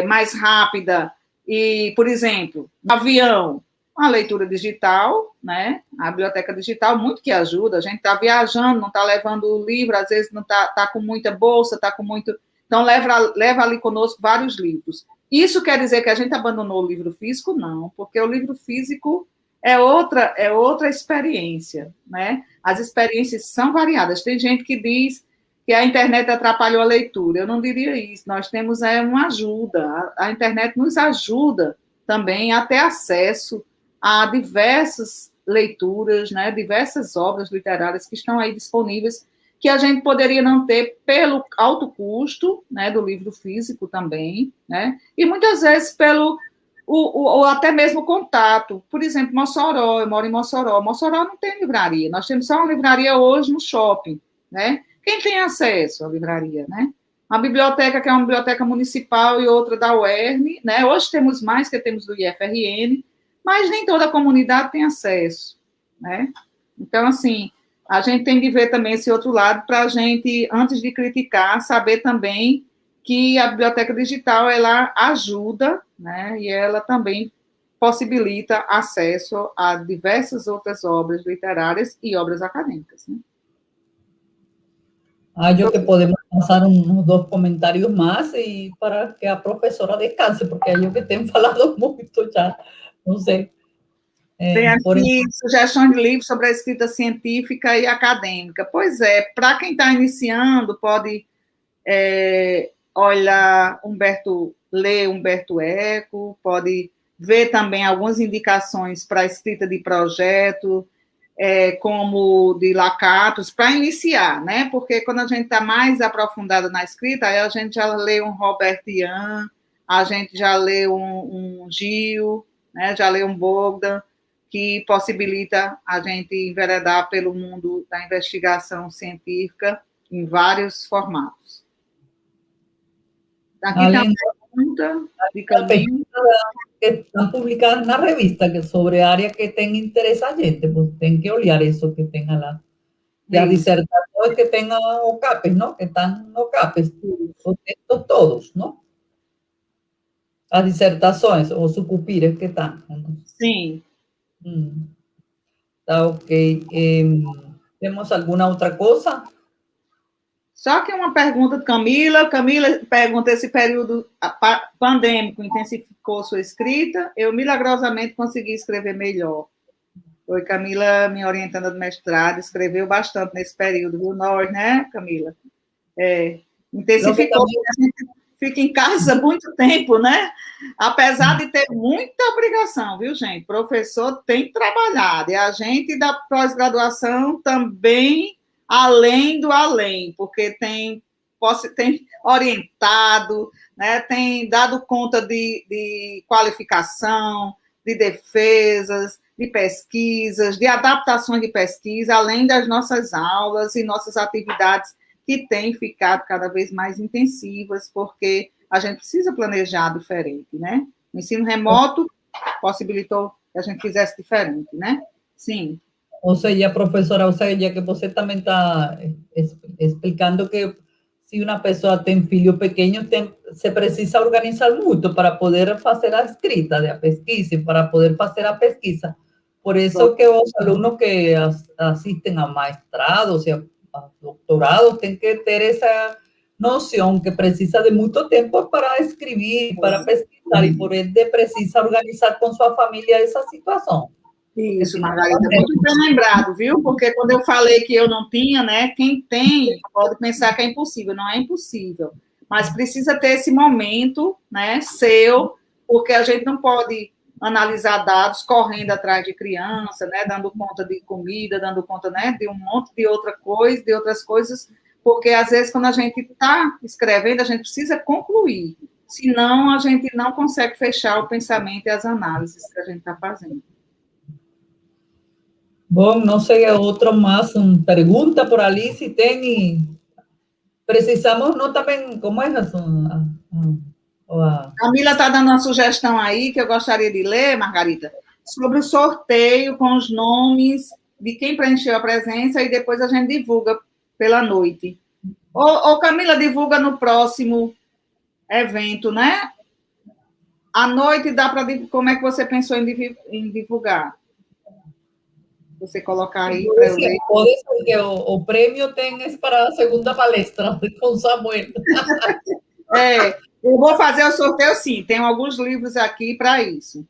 mais rápida e, por exemplo, avião, uma leitura digital, né? A biblioteca digital muito que ajuda. A gente está viajando, não está levando o livro, às vezes não está com muita bolsa, está com muito. Então, leva ali conosco vários livros. Isso quer dizer que a gente abandonou o livro físico? Não, porque o livro físico é outra experiência, né? As experiências são variadas. Tem gente que diz que a internet atrapalhou a leitura. Eu não diria isso. Nós temos uma ajuda. A internet nos ajuda também a ter acesso a diversas leituras, né? Diversas obras literárias que estão aí disponíveis, que a gente poderia não ter pelo alto custo, né, do livro físico também, né? E muitas vezes pelo ou até mesmo contato. Por exemplo, Mossoró, eu moro em Mossoró. Mossoró não tem livraria. Nós temos só uma livraria hoje no shopping, né? Quem tem acesso à livraria, né? A biblioteca, que é uma biblioteca municipal e outra da UERN, né? Hoje temos mais que temos do IFRN, mas nem toda a comunidade tem acesso, né? Então, assim, a gente tem de ver também esse outro lado para a gente, antes de criticar, saber também que a biblioteca digital, ela ajuda, né? E ela também possibilita acesso a diversas outras obras literárias e obras acadêmicas, né? Acho que podemos passar uns 2 comentários mais e para que a professora descanse, porque eu que tenho falado muito já, não sei. Tem aqui sugestões de livros sobre a escrita científica e acadêmica. Pois é, para quem está iniciando, pode olhar ler Humberto Eco, pode ver também algumas indicações para a escrita de projeto, como de Lakatos, para iniciar, né? Porque quando a gente está mais aprofundado na escrita, aí a gente já lê um Robert Ian, a gente já lê um Gil, né? Já lê um Bogdan, que possibilita a gente enveredar pelo mundo da investigação científica em vários formatos. Aqui tem uma pergunta de caminho. Que estão publicadas na revista, que sobre área que tem interesse a gente, pues tem que olhar isso que tenha lá. E as dissertações que tenham o CAPES, não? Que estão no CAPES, os textos todos, não? As dissertações, os sucupires que estão. Sim. Tá ok. Temos alguma outra coisa? Só que uma pergunta de Camila. Camila pergunta: esse período pandêmico intensificou sua escrita? Eu milagrosamente consegui escrever melhor. Foi Camila, minha orientanda do mestrado, escreveu bastante nesse período, viu? Nós, né, Camila? Intensificou, a gente fica em casa muito tempo, né? Apesar de ter muita obrigação, viu, gente? Professor tem trabalhado, e a gente da pós-graduação também, além do além, porque tem orientado, né? Tem dado conta de qualificação, de defesas, de pesquisas, de adaptações de pesquisa, além das nossas aulas e nossas atividades que têm ficado cada vez mais intensivas, porque a gente precisa planejar diferente, né? O ensino remoto possibilitou que a gente fizesse diferente, né? Sim. Ou seja, professora, ou seja, que você também está explicando que se uma pessoa tem filho pequeno, se precisa organizar muito para poder fazer a escrita da pesquisa, para poder fazer a pesquisa. Por isso que os alunos que assistem a mestrados e a doutorados têm que ter essa noção que precisa de muito tempo para escrever, para pesquisar, e por ende precisa organizar com sua família essa situação. Isso, Margarida, muito bem lembrado, viu? Porque quando eu falei que eu não tinha, né? Quem tem pode pensar que é impossível, não é impossível, mas precisa ter esse momento, né, seu, porque a gente não pode analisar dados correndo atrás de criança, né, dando conta de comida, dando conta, né, de um monte de outra coisa, de outras coisas, porque às vezes quando a gente está escrevendo, a gente precisa concluir, senão a gente não consegue fechar o pensamento e as análises que a gente está fazendo. Bom, não sei, outro mais, pergunta por ali, se tem, precisamos, não também, como é isso? Camila está dando uma sugestão aí, que eu gostaria de ler, Margarita, sobre o sorteio com os nomes de quem preencheu a presença e depois a gente divulga pela noite. Ou Camila, divulga no próximo evento, né? À noite dá para... Como é que você pensou em divulgar? Você colocar aí para eu ler. Pode ser que o prêmio tem para a segunda palestra com Samuel. Eu vou fazer o sorteio, sim. Tem alguns livros aqui para isso.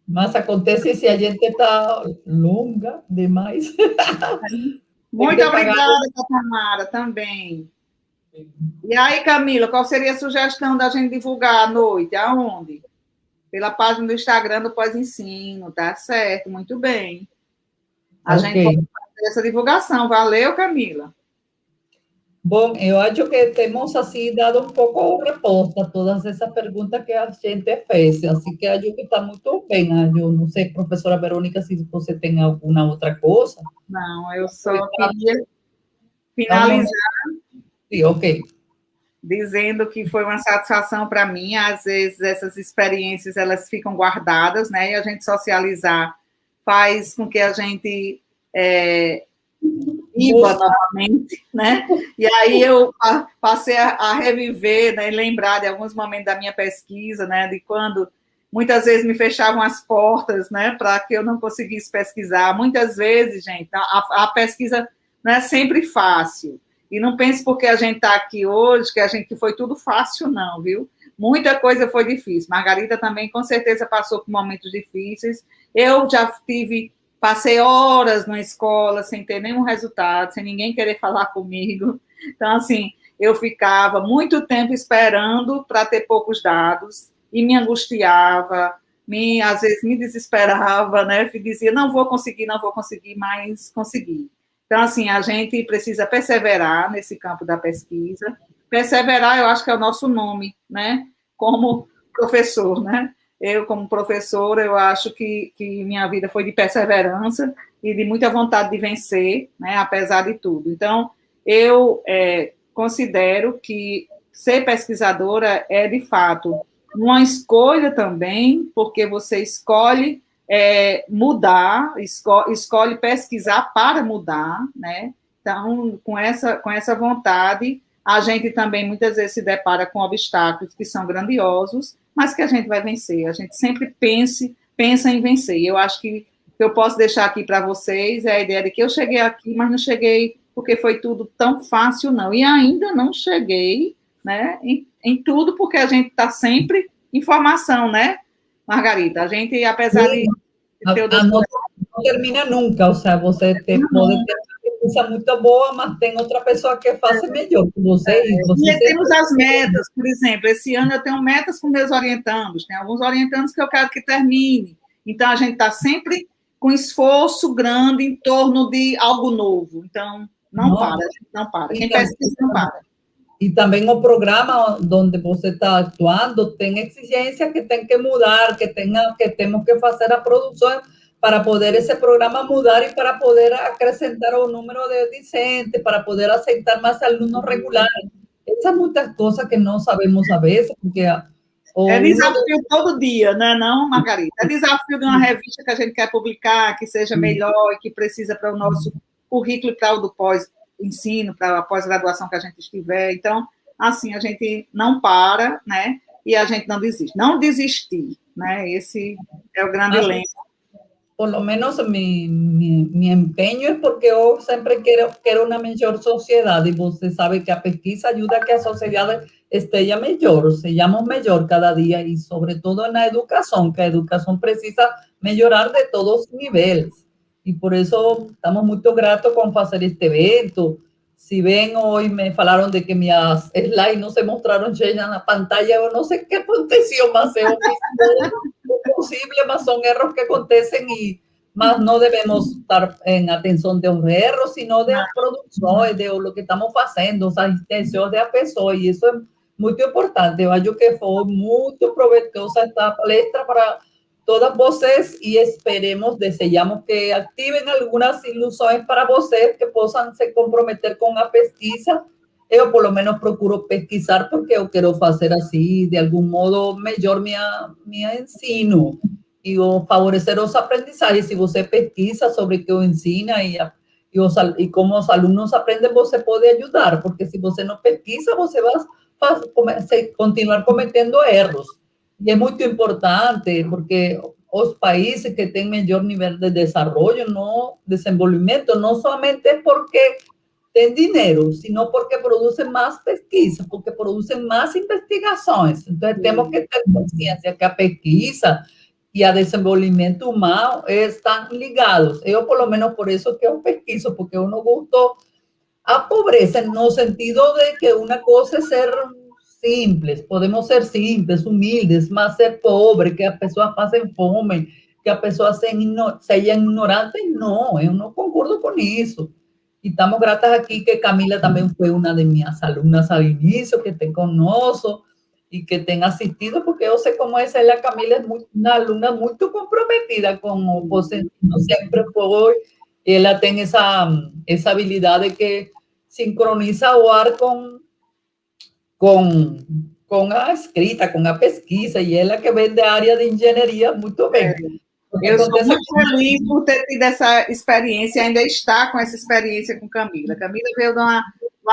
Mas acontece se a gente está longa demais. Muito obrigada, Tamara, também. E aí, Camila, qual seria a sugestão da gente divulgar à noite? Aonde? Pela página do Instagram do Pós-Ensino, tá certo, muito bem. A gente pode fazer essa divulgação. Valeu, Camila. Bom, eu acho que temos, assim, dado um pouco resposta a todas essas perguntas que a gente fez, assim que acho que está muito bem. Eu não sei, professora Verônica, se você tem alguma outra coisa. Não, eu só queria finalizar. Sim, ok. Dizendo que foi uma satisfação para mim. Às vezes essas experiências elas ficam guardadas, né? E a gente socializar faz com que a gente viva novamente, né? E aí eu passei a reviver, né, e lembrar de alguns momentos da minha pesquisa, né, de quando muitas vezes me fechavam as portas, né, para que eu não conseguisse pesquisar. Muitas vezes, gente, a pesquisa não é sempre fácil. E não pense porque a gente está aqui hoje que foi tudo fácil, não, viu? Muita coisa foi difícil. Margarita também, com certeza, passou por momentos difíceis. Eu já passei horas na escola sem ter nenhum resultado, sem ninguém querer falar comigo. Então, assim, eu ficava muito tempo esperando para ter poucos dados e me angustiava, às vezes me desesperava, né? Dizia, não vou conseguir, mas consegui. Então, assim, a gente precisa perseverar nesse campo da pesquisa. Perseverar, eu acho que é o nosso nome, né? Como professor, né? Eu, como professora, eu acho que minha vida foi de perseverança e de muita vontade de vencer, né? Apesar de tudo. Então, eu considero que ser pesquisadora é, de fato, uma escolha também, porque você escolhe mudar, escolhe pesquisar para mudar, né? Então, com essa vontade, a gente também muitas vezes se depara com obstáculos que são grandiosos, mas que a gente vai vencer. A gente sempre pensa em vencer. E eu acho que eu posso deixar aqui para vocês é a ideia de que eu cheguei aqui, mas não cheguei porque foi tudo tão fácil, não. E ainda não cheguei, né, em tudo, porque a gente está sempre em formação, né, Margarita? A gente, apesar de ter o não termina nunca, ou seja, você pode ter uma pesquisa muito boa, mas tem outra pessoa que faz melhor que você. E temos as metas, por exemplo, esse ano eu tenho metas com meus orientandos, tem alguns orientandos que eu quero que termine. Então, a gente está sempre com esforço grande em torno de algo novo. Então, não para, a gente não para. Quem pesquisa não para. E também o programa onde você está atuando tem exigência que tem que mudar, que temos que fazer a produção para poder esse programa mudar e para poder acrescentar o número de discentes, para poder aceitar mais alunos regulares. Essas muitas coisas que não sabemos a vezes, porque... É desafio todo dia, né, não, Margarita? É desafio de uma revista que a gente quer publicar, que seja melhor e que precisa para o nosso currículo e para o do pós-ensino, para a pós-graduação que a gente estiver. Então, assim, a gente não para, né? E a gente não desiste. Não desistir, né? Esse é o grande lema. Por lo menos mi empeño es porque yo siempre quiero una mejor sociedad y usted sabe que a pesquisa ayuda a que la sociedad esté ya mejor, seamos mejor cada día y sobre todo en la educación, que la educación precisa mejorar de todos los niveles. Y por eso estamos muy gratos con hacer este evento. Si ven, hoy me falaron de que mis slides no se mostraron llenas en la pantalla, yo no sé qué aconteció, más es posible, mas son errores que acontecen y mas não devemos estar em atenção de um erro, sino de produções, de lo que estamos fazendo, as intenções da pessoa, e isso é muito importante. Eu acho que foi muito proveitosa esta palestra para todas vocês e esperemos, desejamos que ativem algumas ilusões para vocês, que possam se comprometer com a pesquisa. Eu, por lo menos, procuro pesquisar porque eu quero fazer assim, de algum modo, melhor minha ensino e favorecer os aprendizajes. Se você pesquisa sobre o que eu ensino e como os alunos aprendem, você pode ajudar, porque se você não pesquisa, você vai continuar cometendo erros. E é muito importante, porque os países que têm melhor nível de desenvolvimento, não somente é porque têm dinheiro, sino porque produzem mais pesquisa, porque produzem mais investigações. Então, temos que ter consciência que a pesquisa e a desenvolvimento humano estão ligados. Eu, por lo menos, por isso que eu pesquiso, porque eu não gosto a pobreza no sentido de que una cosa es ser simples, podemos ser simples, humildes, mas ser pobre, que as pessoas passem fome, que as pessoas sejam ignorantes, não, eu não concordo com isso. E estamos gratas aqui que Camila também foi uma de minhas alunas ao início, que tem conosco e que tem assistido, porque eu sei como é ela. Camila é uma aluna muito comprometida com o docente, sempre foi. Ela tem essa habilidade que sincroniza o ar com a escrita, com a pesquisa, e ela que vem da área de engenharia muito bem. Eu sou muito feliz por ter tido essa experiência, ainda estar com essa experiência com Camila. Camila veio de uma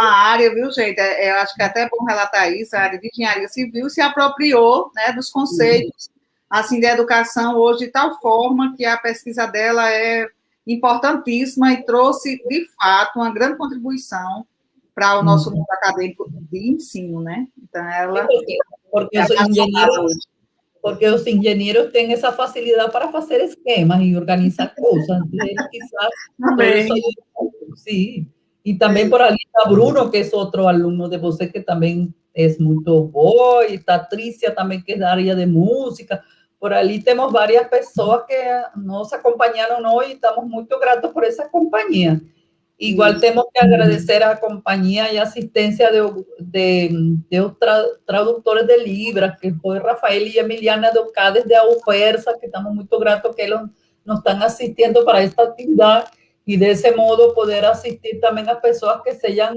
área, viu, gente? Eu acho que é até bom relatar isso, a área de engenharia civil se apropriou, né, dos conceitos assim, da educação hoje de tal forma que a pesquisa dela é importantíssima e trouxe, de fato, uma grande contribuição para o nosso mundo acadêmico de ensino, né? Então, ela... Porque os engenheiros têm essa facilidade para fazer esquemas e organizar coisas. Quizás, sim. E também por ali está Bruno, que é outro aluno de você, que também é muito bom, e está Trícia também, que é da área de música. Por ali temos várias pessoas que nos acompanharam hoje e estamos muito gratos por essa companhia. Igual temos que agradecer a companhia e assistência de os tradutores de Libras, que foi Rafael e Emiliana Docades de UFERSA, que estamos muito gratos que eles nos estão assistindo para esta atividade e, desse modo, poder assistir também as pessoas que sejam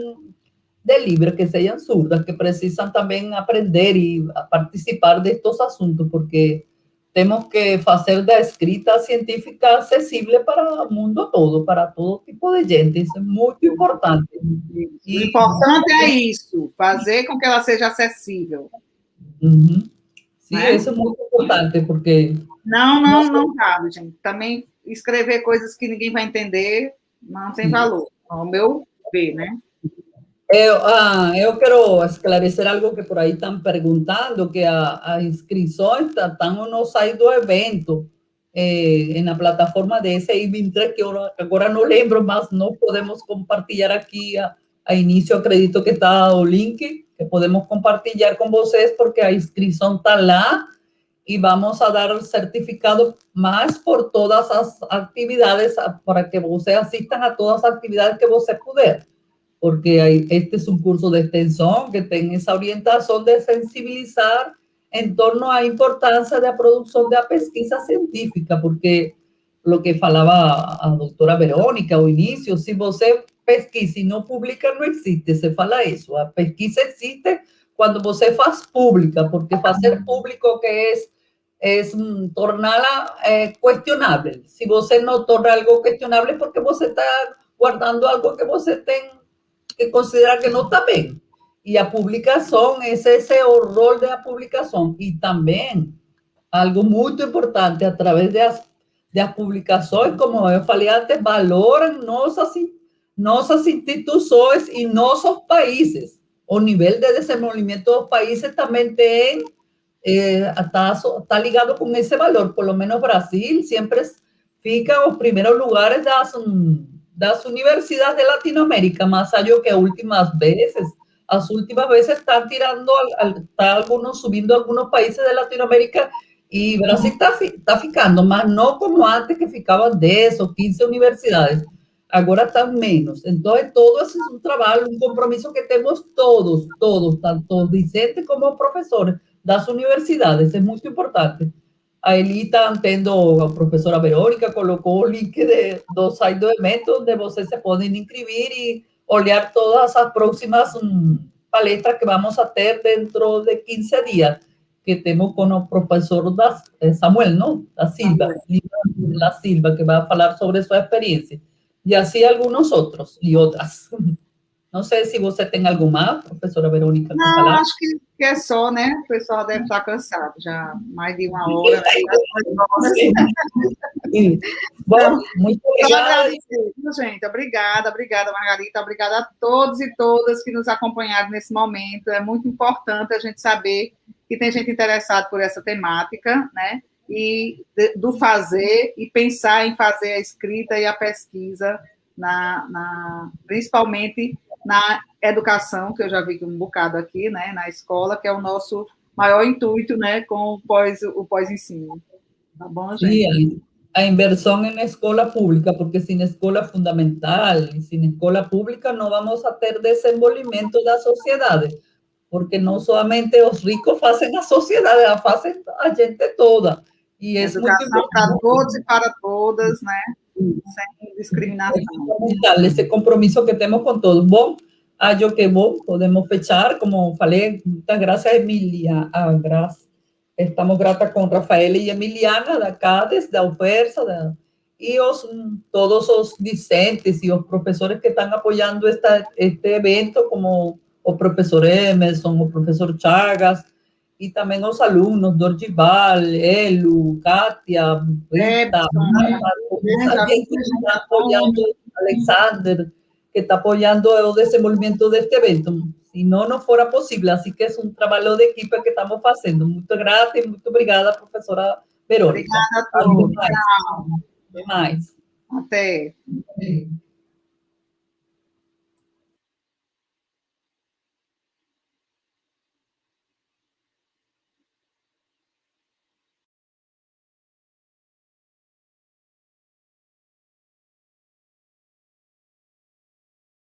de Libras, que sejam surdas, que precisam também aprender e participar destes assuntos, porque temos que fazer da escrita científica acessível para o mundo todo, para todo tipo de gente. Isso é muito importante. O importante é isso, fazer com que ela seja acessível. Uhum. Sim, né? Isso é muito importante, porque... Não cabe, gente. Também escrever coisas que ninguém vai entender não tem valor, ao meu ver, né? Eu quero esclarecer algo que por aí estão perguntando, que a inscrição está no site do evento, na plataforma de SI23, que eu agora não lembro, mas não podemos compartilhar aqui a início. Acredito que está o link, que podemos compartilhar com vocês, porque a inscrição está lá e vamos a dar certificado mais por todas as atividades, para que vocês assistam a todas as atividades que você puder. Porque este es un curso de extensión que tiene esa orientación de sensibilizar en torno a la importancia de la producción de la pesquisa científica, porque lo que falaba a doctora Verónica al inicio, si você pesquisa y no publica, no existe, se fala eso. La pesquisa existe cuando você faz pública, porque hacer público que es tornarla cuestionable. Si você no torna algo cuestionable, porque você está guardando algo que você tem que considera que no está bien. Y la publicación es ese rol de la publicación. Y también algo muy importante, a través de las publicaciones, como yo falei antes, valoran nuestras instituciones y nuestros países. O nivel de desenvolvimiento de los países también está ligado con ese valor. Por lo menos Brasil siempre fica en los primeros lugares de las universidades de Latinoamérica, más allá que las últimas veces están tirando, está algunos subiendo algunos países de Latinoamérica E Brasil está ficando, mas não como antes, que ficavam 10 ou 15 universidades. Agora está menos. Então, todo esse é um trabalho, um compromisso que temos todos, tanto discentes como professores das universidades. É muito importante. Aí está tendo, a professora Verônica colocou o link do site do evento, onde vocês se podem inscrever e olhar todas as próximas palestras que vamos a ter dentro de 15 dias, que temos com o professor Samuel, não? Da Silva, da Silva, que vai falar sobre sua experiência. E assim alguns outros e outras. Não sei se você tem algo mais, professora Verônica. Não, acho que é só, né? O pessoal deve estar cansado, já mais de uma hora. Né? Bom, muito obrigada. Gente, obrigada, Margarita, obrigada a todos e todas que nos acompanharam nesse momento. É muito importante a gente saber que tem gente interessada por essa temática, né? E do fazer, e pensar em fazer a escrita e a pesquisa, principalmente na educação, que eu já vi um bocado aqui, né, na escola, que é o nosso maior intuito, né, com o pós-ensino. Tá bom, gente? Sim, a inversão na escola pública, porque sem escola fundamental e sem escola pública não vamos a ter desenvolvimento da sociedade, porque não somente os ricos fazem a sociedade, fazem a gente toda. E é educação para todos e para todas, né? Sem discriminação. Esse compromisso que temos com todos. Bom, acho que podemos fechar, como falei, muitas graças, Emília. Estamos gratas com Rafael e Emiliana, da CADES, da UFERSA, e todos os discentes e os professores que estão apoiando este evento, como o professor Emerson, o professor Chagas, e também os alunos, Dorgival, Elu, Kátia, Rita, que está apoiando, Alexander, que está apoiando o desenvolvimento deste evento. Se não fora possível, assim que é um trabalho de equipe que estamos fazendo. Muito grata e muito obrigada, professora Verônica. Obrigada a todos. Até mais. Até.